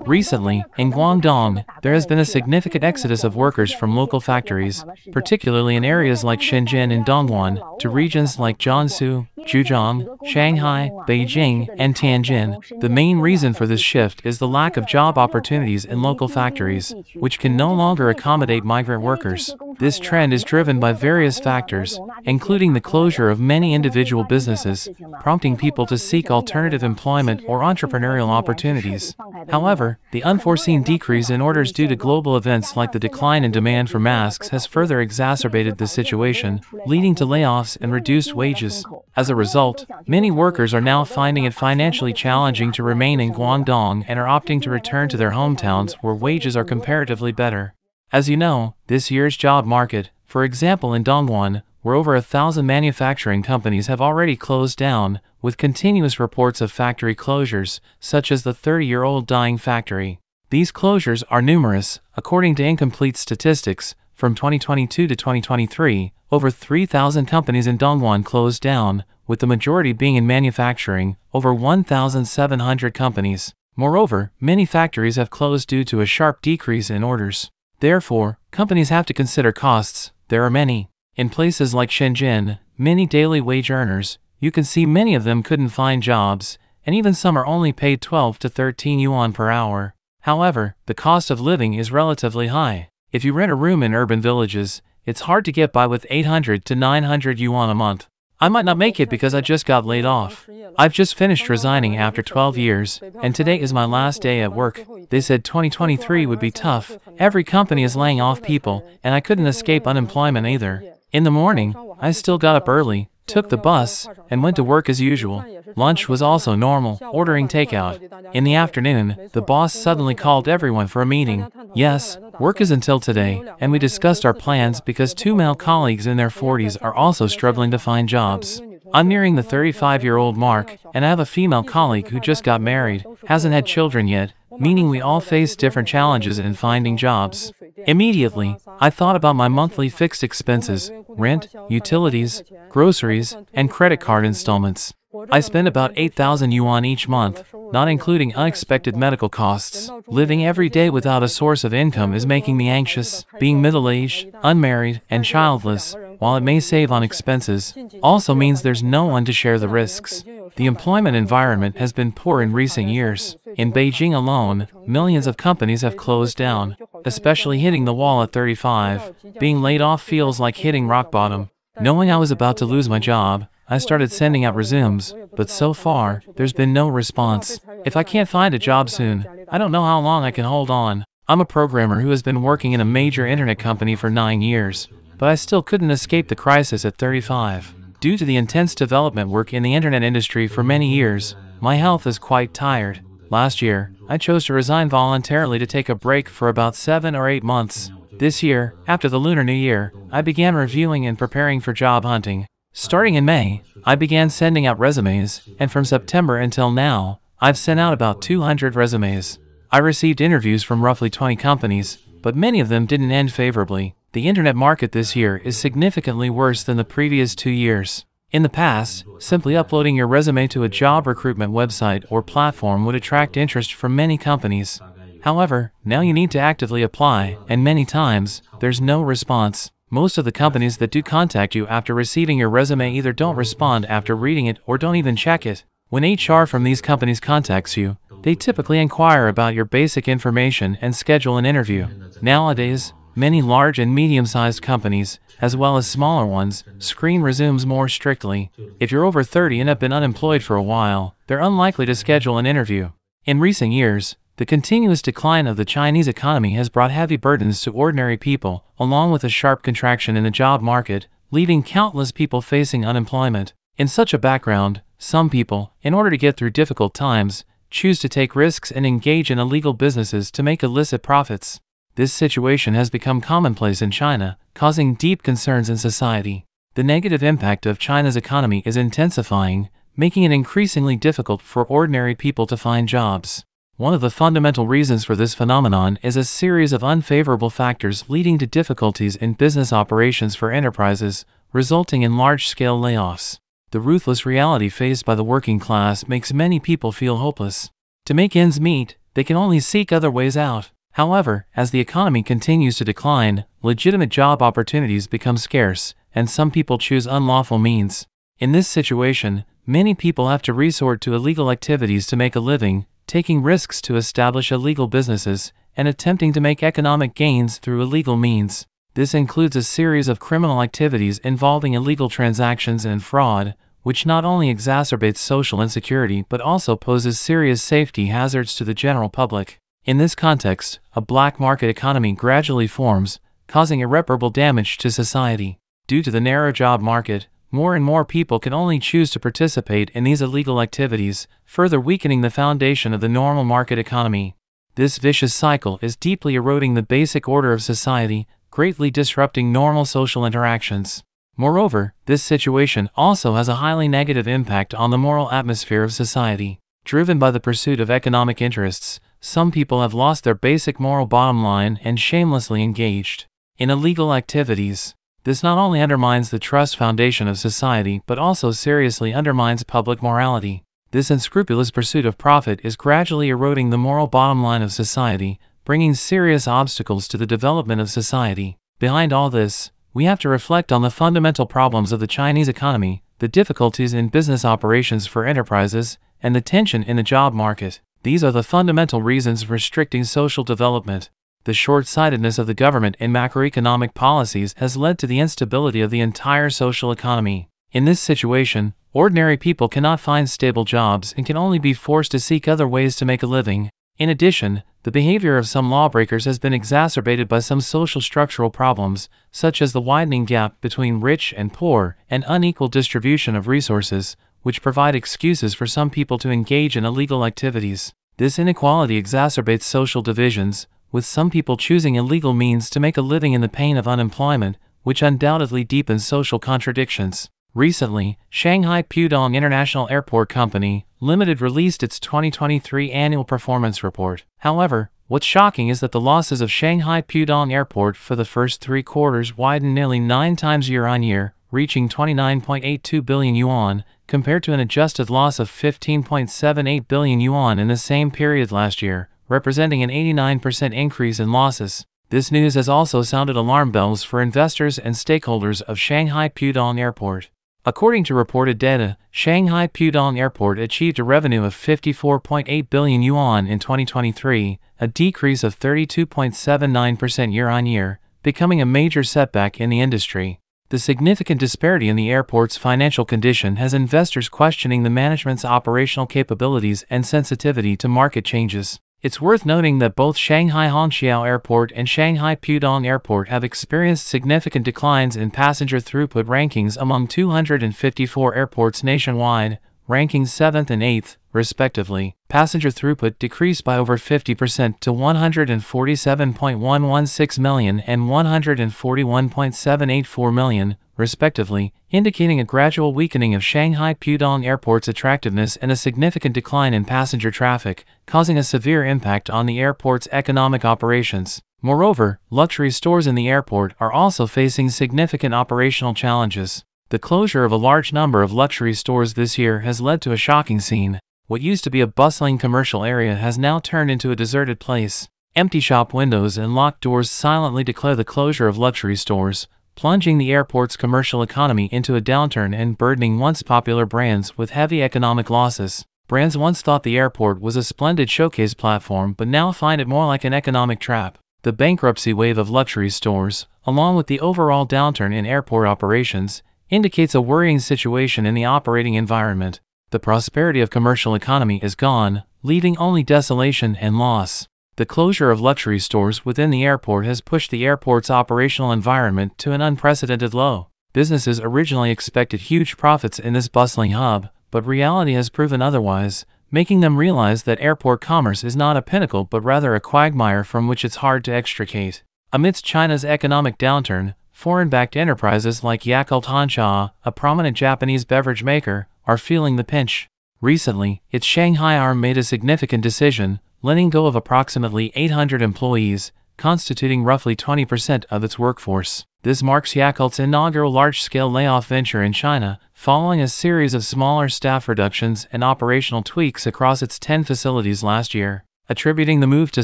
Recently, in Guangdong, there has been a significant exodus of workers from local factories, particularly in areas like Shenzhen and Dongguan, to regions like Jiangsu, Zhejiang, Shanghai, Beijing, and Tianjin. The main reason for this shift is the lack of job opportunities in local factories, which can no longer accommodate migrant workers. This trend is driven by various factors, including the closure of many individual businesses, prompting people to seek alternative employment or entrepreneurial opportunities. However, the unforeseen decrease in orders due to global events like the decline in demand for masks has further exacerbated the situation, leading to layoffs and reduced wages. As a result, many workers are now finding it financially challenging to remain in Guangdong and are opting to return to their hometowns where wages are comparatively better. As you know, this year's job market, for example in Dongguan, where over 1,000 manufacturing companies have already closed down, with continuous reports of factory closures, such as the 30-year-old dyeing factory. These closures are numerous. According to incomplete statistics, from 2022 to 2023, over 3,000 companies in Dongguan closed down, with the majority being in manufacturing, over 1,700 companies. Moreover, many factories have closed due to a sharp decrease in orders. Therefore, companies have to consider costs. There are many. In places like Shenzhen, many daily wage earners, you can see many of them couldn't find jobs, and even some are only paid 12 to 13 yuan per hour. However, the cost of living is relatively high. If you rent a room in urban villages, it's hard to get by with 800 to 900 yuan a month. I might not make it because I just got laid off. I've just finished resigning after 12 years, and today is my last day at work. They said 2023 would be tough. Every company is laying off people, and I couldn't escape unemployment either. In the morning, I still got up early, took the bus, and went to work as usual. Lunch was also normal, ordering takeout. In the afternoon, the boss suddenly called everyone for a meeting. Yes, work is until today, and we discussed our plans because 2 male colleagues in their 40s are also struggling to find jobs. I'm nearing the 35-year-old mark, and I have a female colleague who just got married, hasn't had children yet, meaning we all face different challenges in finding jobs. Immediately, I thought about my monthly fixed expenses, rent, utilities, groceries, and credit card installments. I spend about 8,000 yuan each month, not including unexpected medical costs. Living every day without a source of income is making me anxious. Being middle-aged, unmarried, and childless, while it may save on expenses, also means there's no one to share the risks. The employment environment has been poor in recent years. In Beijing alone, millions of companies have closed down, especially hitting the wall at 35. Being laid off feels like hitting rock bottom. Knowing I was about to lose my job, I started sending out resumes, but so far, there's been no response. If I can't find a job soon, I don't know how long I can hold on. I'm a programmer who has been working in a major internet company for 9 years, but I still couldn't escape the crisis at 35. Due to the intense development work in the internet industry for many years, my health is quite tired. Last year, I chose to resign voluntarily to take a break for about 7 or 8 months. This year, after the Lunar New Year, I began reviewing and preparing for job hunting. Starting in May, I began sending out resumes, and from September until now, I've sent out about 200 resumes. I received interviews from roughly 20 companies, but many of them didn't end favorably. The internet market this year is significantly worse than the previous 2 years. In the past, simply uploading your resume to a job recruitment website or platform would attract interest from many companies. However, now you need to actively apply, and many times, there's no response. Most of the companies that do contact you after receiving your resume either don't respond after reading it or don't even check it. When HR from these companies contacts you, they typically inquire about your basic information and schedule an interview. Nowadays, many large and medium-sized companies, as well as smaller ones, screen resumes more strictly. If you're over 30 and have been unemployed for a while, they're unlikely to schedule an interview. In recent years, the continuous decline of the Chinese economy has brought heavy burdens to ordinary people, along with a sharp contraction in the job market, leaving countless people facing unemployment. In such a background, some people, in order to get through difficult times, choose to take risks and engage in illegal businesses to make illicit profits. This situation has become commonplace in China, causing deep concerns in society. The negative impact of China's economy is intensifying, making it increasingly difficult for ordinary people to find jobs. One of the fundamental reasons for this phenomenon is a series of unfavorable factors leading to difficulties in business operations for enterprises, resulting in large-scale layoffs. The ruthless reality faced by the working class makes many people feel hopeless. To make ends meet, they can only seek other ways out. However, as the economy continues to decline, legitimate job opportunities become scarce, and some people choose unlawful means. In this situation, many people have to resort to illegal activities to make a living, taking risks to establish illegal businesses, and attempting to make economic gains through illegal means. This includes a series of criminal activities involving illegal transactions and fraud, which not only exacerbates social insecurity but also poses serious safety hazards to the general public. In this context, a black market economy gradually forms, causing irreparable damage to society. Due to the narrow job market, more and more people can only choose to participate in these illegal activities, further weakening the foundation of the normal market economy. This vicious cycle is deeply eroding the basic order of society, greatly disrupting normal social interactions. Moreover, this situation also has a highly negative impact on the moral atmosphere of society. Driven by the pursuit of economic interests, some people have lost their basic moral bottom line and shamelessly engaged in illegal activities. This not only undermines the trust foundation of society but also seriously undermines public morality. This unscrupulous pursuit of profit is gradually eroding the moral bottom line of society, bringing serious obstacles to the development of society. Behind all this, we have to reflect on the fundamental problems of the Chinese economy, the difficulties in business operations for enterprises, and the tension in the job market. These are the fundamental reasons restricting social development. The short-sightedness of the government in macroeconomic policies has led to the instability of the entire social economy. In this situation, ordinary people cannot find stable jobs and can only be forced to seek other ways to make a living. In addition, the behavior of some lawbreakers has been exacerbated by some social structural problems, such as the widening gap between rich and poor and unequal distribution of resources, which provide excuses for some people to engage in illegal activities. This inequality exacerbates social divisions, with some people choosing illegal means to make a living in the pain of unemployment, which undoubtedly deepens social contradictions. Recently, Shanghai Pudong International Airport Company Limited released its 2023 annual performance report. However, what's shocking is that the losses of Shanghai Pudong Airport for the first 3 quarters widened nearly 9 times year-on-year, reaching 29.82 billion yuan, compared to an adjusted loss of 15.78 billion yuan in the same period last year, representing an 89% increase in losses. This news has also sounded alarm bells for investors and stakeholders of Shanghai Pudong Airport. According to reported data, Shanghai Pudong Airport achieved a revenue of 54.8 billion yuan in 2023, a decrease of 32.79% year-on-year, becoming a major setback in the industry. The significant disparity in the airport's financial condition has investors questioning the management's operational capabilities and sensitivity to market changes. It's worth noting that both Shanghai Hongqiao Airport and Shanghai Pudong Airport have experienced significant declines in passenger throughput rankings among 254 airports nationwide, ranking 7th and 8th, respectively. Passenger throughput decreased by over 50% to 147.116 million and 141.784 million, respectively, indicating a gradual weakening of Shanghai Pudong Airport's attractiveness and a significant decline in passenger traffic, causing a severe impact on the airport's economic operations. Moreover, luxury stores in the airport are also facing significant operational challenges. The closure of a large number of luxury stores this year has led to a shocking scene. What used to be a bustling commercial area has now turned into a deserted place. Empty shop windows and locked doors silently declare the closure of luxury stores, plunging the airport's commercial economy into a downturn and burdening once popular brands with heavy economic losses. Brands once thought the airport was a splendid showcase platform but now find it more like an economic trap. The bankruptcy wave of luxury stores, along with the overall downturn in airport operations, indicates a worrying situation in the operating environment. The prosperity of commercial economy is gone, leaving only desolation and loss. The closure of luxury stores within the airport has pushed the airport's operational environment to an unprecedented low. Businesses originally expected huge profits in this bustling hub, but reality has proven otherwise, making them realize that airport commerce is not a pinnacle but rather a quagmire from which it's hard to extricate. Amidst China's economic downturn, foreign-backed enterprises like Yakult Hansha, a prominent Japanese beverage maker, are feeling the pinch. Recently, its Shanghai arm made a significant decision, letting go of approximately 800 employees, constituting roughly 20% of its workforce. This marks Yakult's inaugural large-scale layoff venture in China, following a series of smaller staff reductions and operational tweaks across its 10 facilities last year. Attributing the move to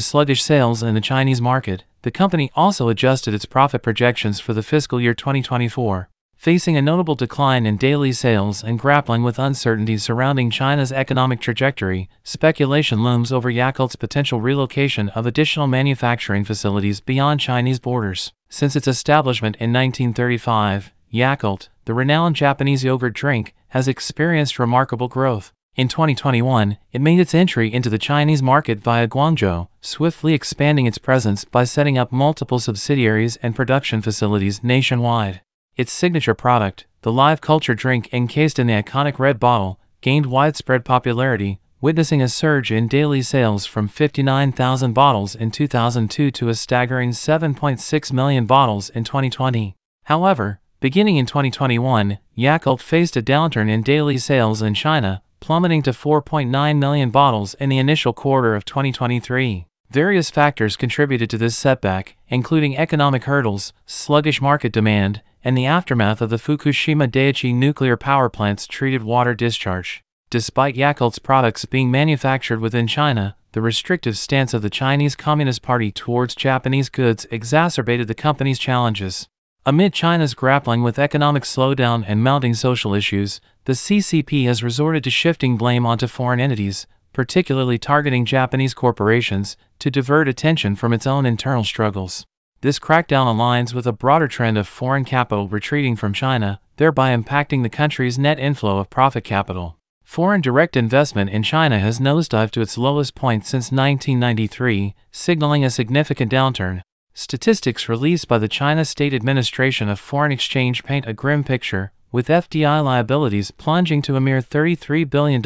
sluggish sales in the Chinese market, the company also adjusted its profit projections for the fiscal year 2024. Facing a notable decline in daily sales and grappling with uncertainties surrounding China's economic trajectory, speculation looms over Yakult's potential relocation of additional manufacturing facilities beyond Chinese borders. Since its establishment in 1935, Yakult, the renowned Japanese yogurt drink, has experienced remarkable growth. In 2021, it made its entry into the Chinese market via Guangzhou, swiftly expanding its presence by setting up multiple subsidiaries and production facilities nationwide. Its signature product, the live culture drink encased in the iconic red bottle, gained widespread popularity, witnessing a surge in daily sales from 59,000 bottles in 2002 to a staggering 7.6 million bottles in 2020. However, beginning in 2021, Yakult faced a downturn in daily sales in China, plummeting to 4.9 million bottles in the initial quarter of 2023. Various factors contributed to this setback, including economic hurdles, sluggish market demand, and the aftermath of the Fukushima Daiichi nuclear power plant's treated water discharge. Despite Yakult's products being manufactured within China, the restrictive stance of the Chinese Communist Party towards Japanese goods exacerbated the company's challenges. Amid China's grappling with economic slowdown and mounting social issues, the CCP has resorted to shifting blame onto foreign entities, particularly targeting Japanese corporations, to divert attention from its own internal struggles. This crackdown aligns with a broader trend of foreign capital retreating from China, thereby impacting the country's net inflow of profit capital. Foreign direct investment in China has nosedived to its lowest point since 1993, signaling a significant downturn. Statistics released by the China State Administration of Foreign Exchange paint a grim picture, with FDI liabilities plunging to a mere $33 billion in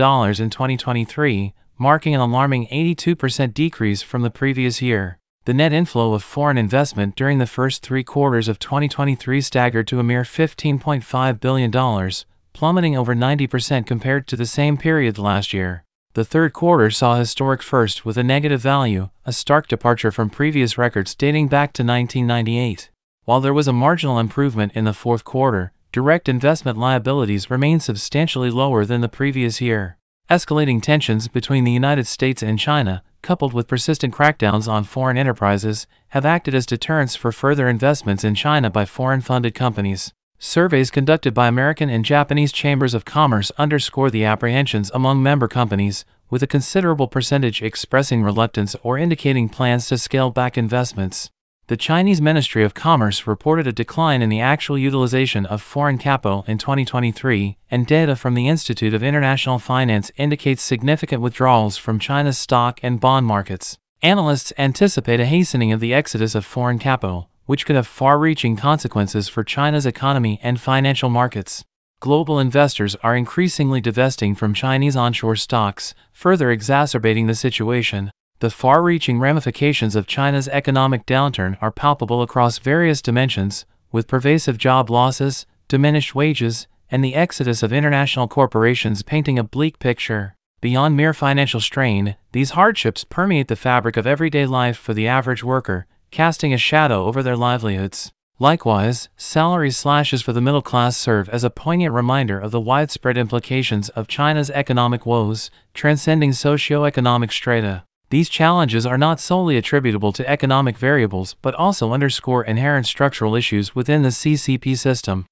2023, marking an alarming 82% decrease from the previous year. The net inflow of foreign investment during the first 3 quarters of 2023 staggered to a mere $15.5 billion, plummeting over 90% compared to the same period last year. The third quarter saw a historic first with a negative value, a stark departure from previous records dating back to 1998. While there was a marginal improvement in the fourth quarter, direct investment liabilities remained substantially lower than the previous year. Escalating tensions between the United States and China, coupled with persistent crackdowns on foreign enterprises, have acted as deterrents for further investments in China by foreign-funded companies. Surveys conducted by American and Japanese chambers of commerce underscore the apprehensions among member companies, with a considerable percentage expressing reluctance or indicating plans to scale back investments. The Chinese Ministry of Commerce reported a decline in the actual utilization of foreign capital in 2023, and data from the Institute of International Finance indicates significant withdrawals from China's stock and bond markets. Analysts anticipate a hastening of the exodus of foreign capital, which could have far-reaching consequences for China's economy and financial markets. Global investors are increasingly divesting from Chinese onshore stocks, further exacerbating the situation. The far-reaching ramifications of China's economic downturn are palpable across various dimensions, with pervasive job losses, diminished wages, and the exodus of international corporations painting a bleak picture. Beyond mere financial strain, these hardships permeate the fabric of everyday life for the average worker, casting a shadow over their livelihoods. Likewise, salary slashes for the middle class serve as a poignant reminder of the widespread implications of China's economic woes, transcending socio-economic strata. These challenges are not solely attributable to economic variables but also underscore inherent structural issues within the CCP system.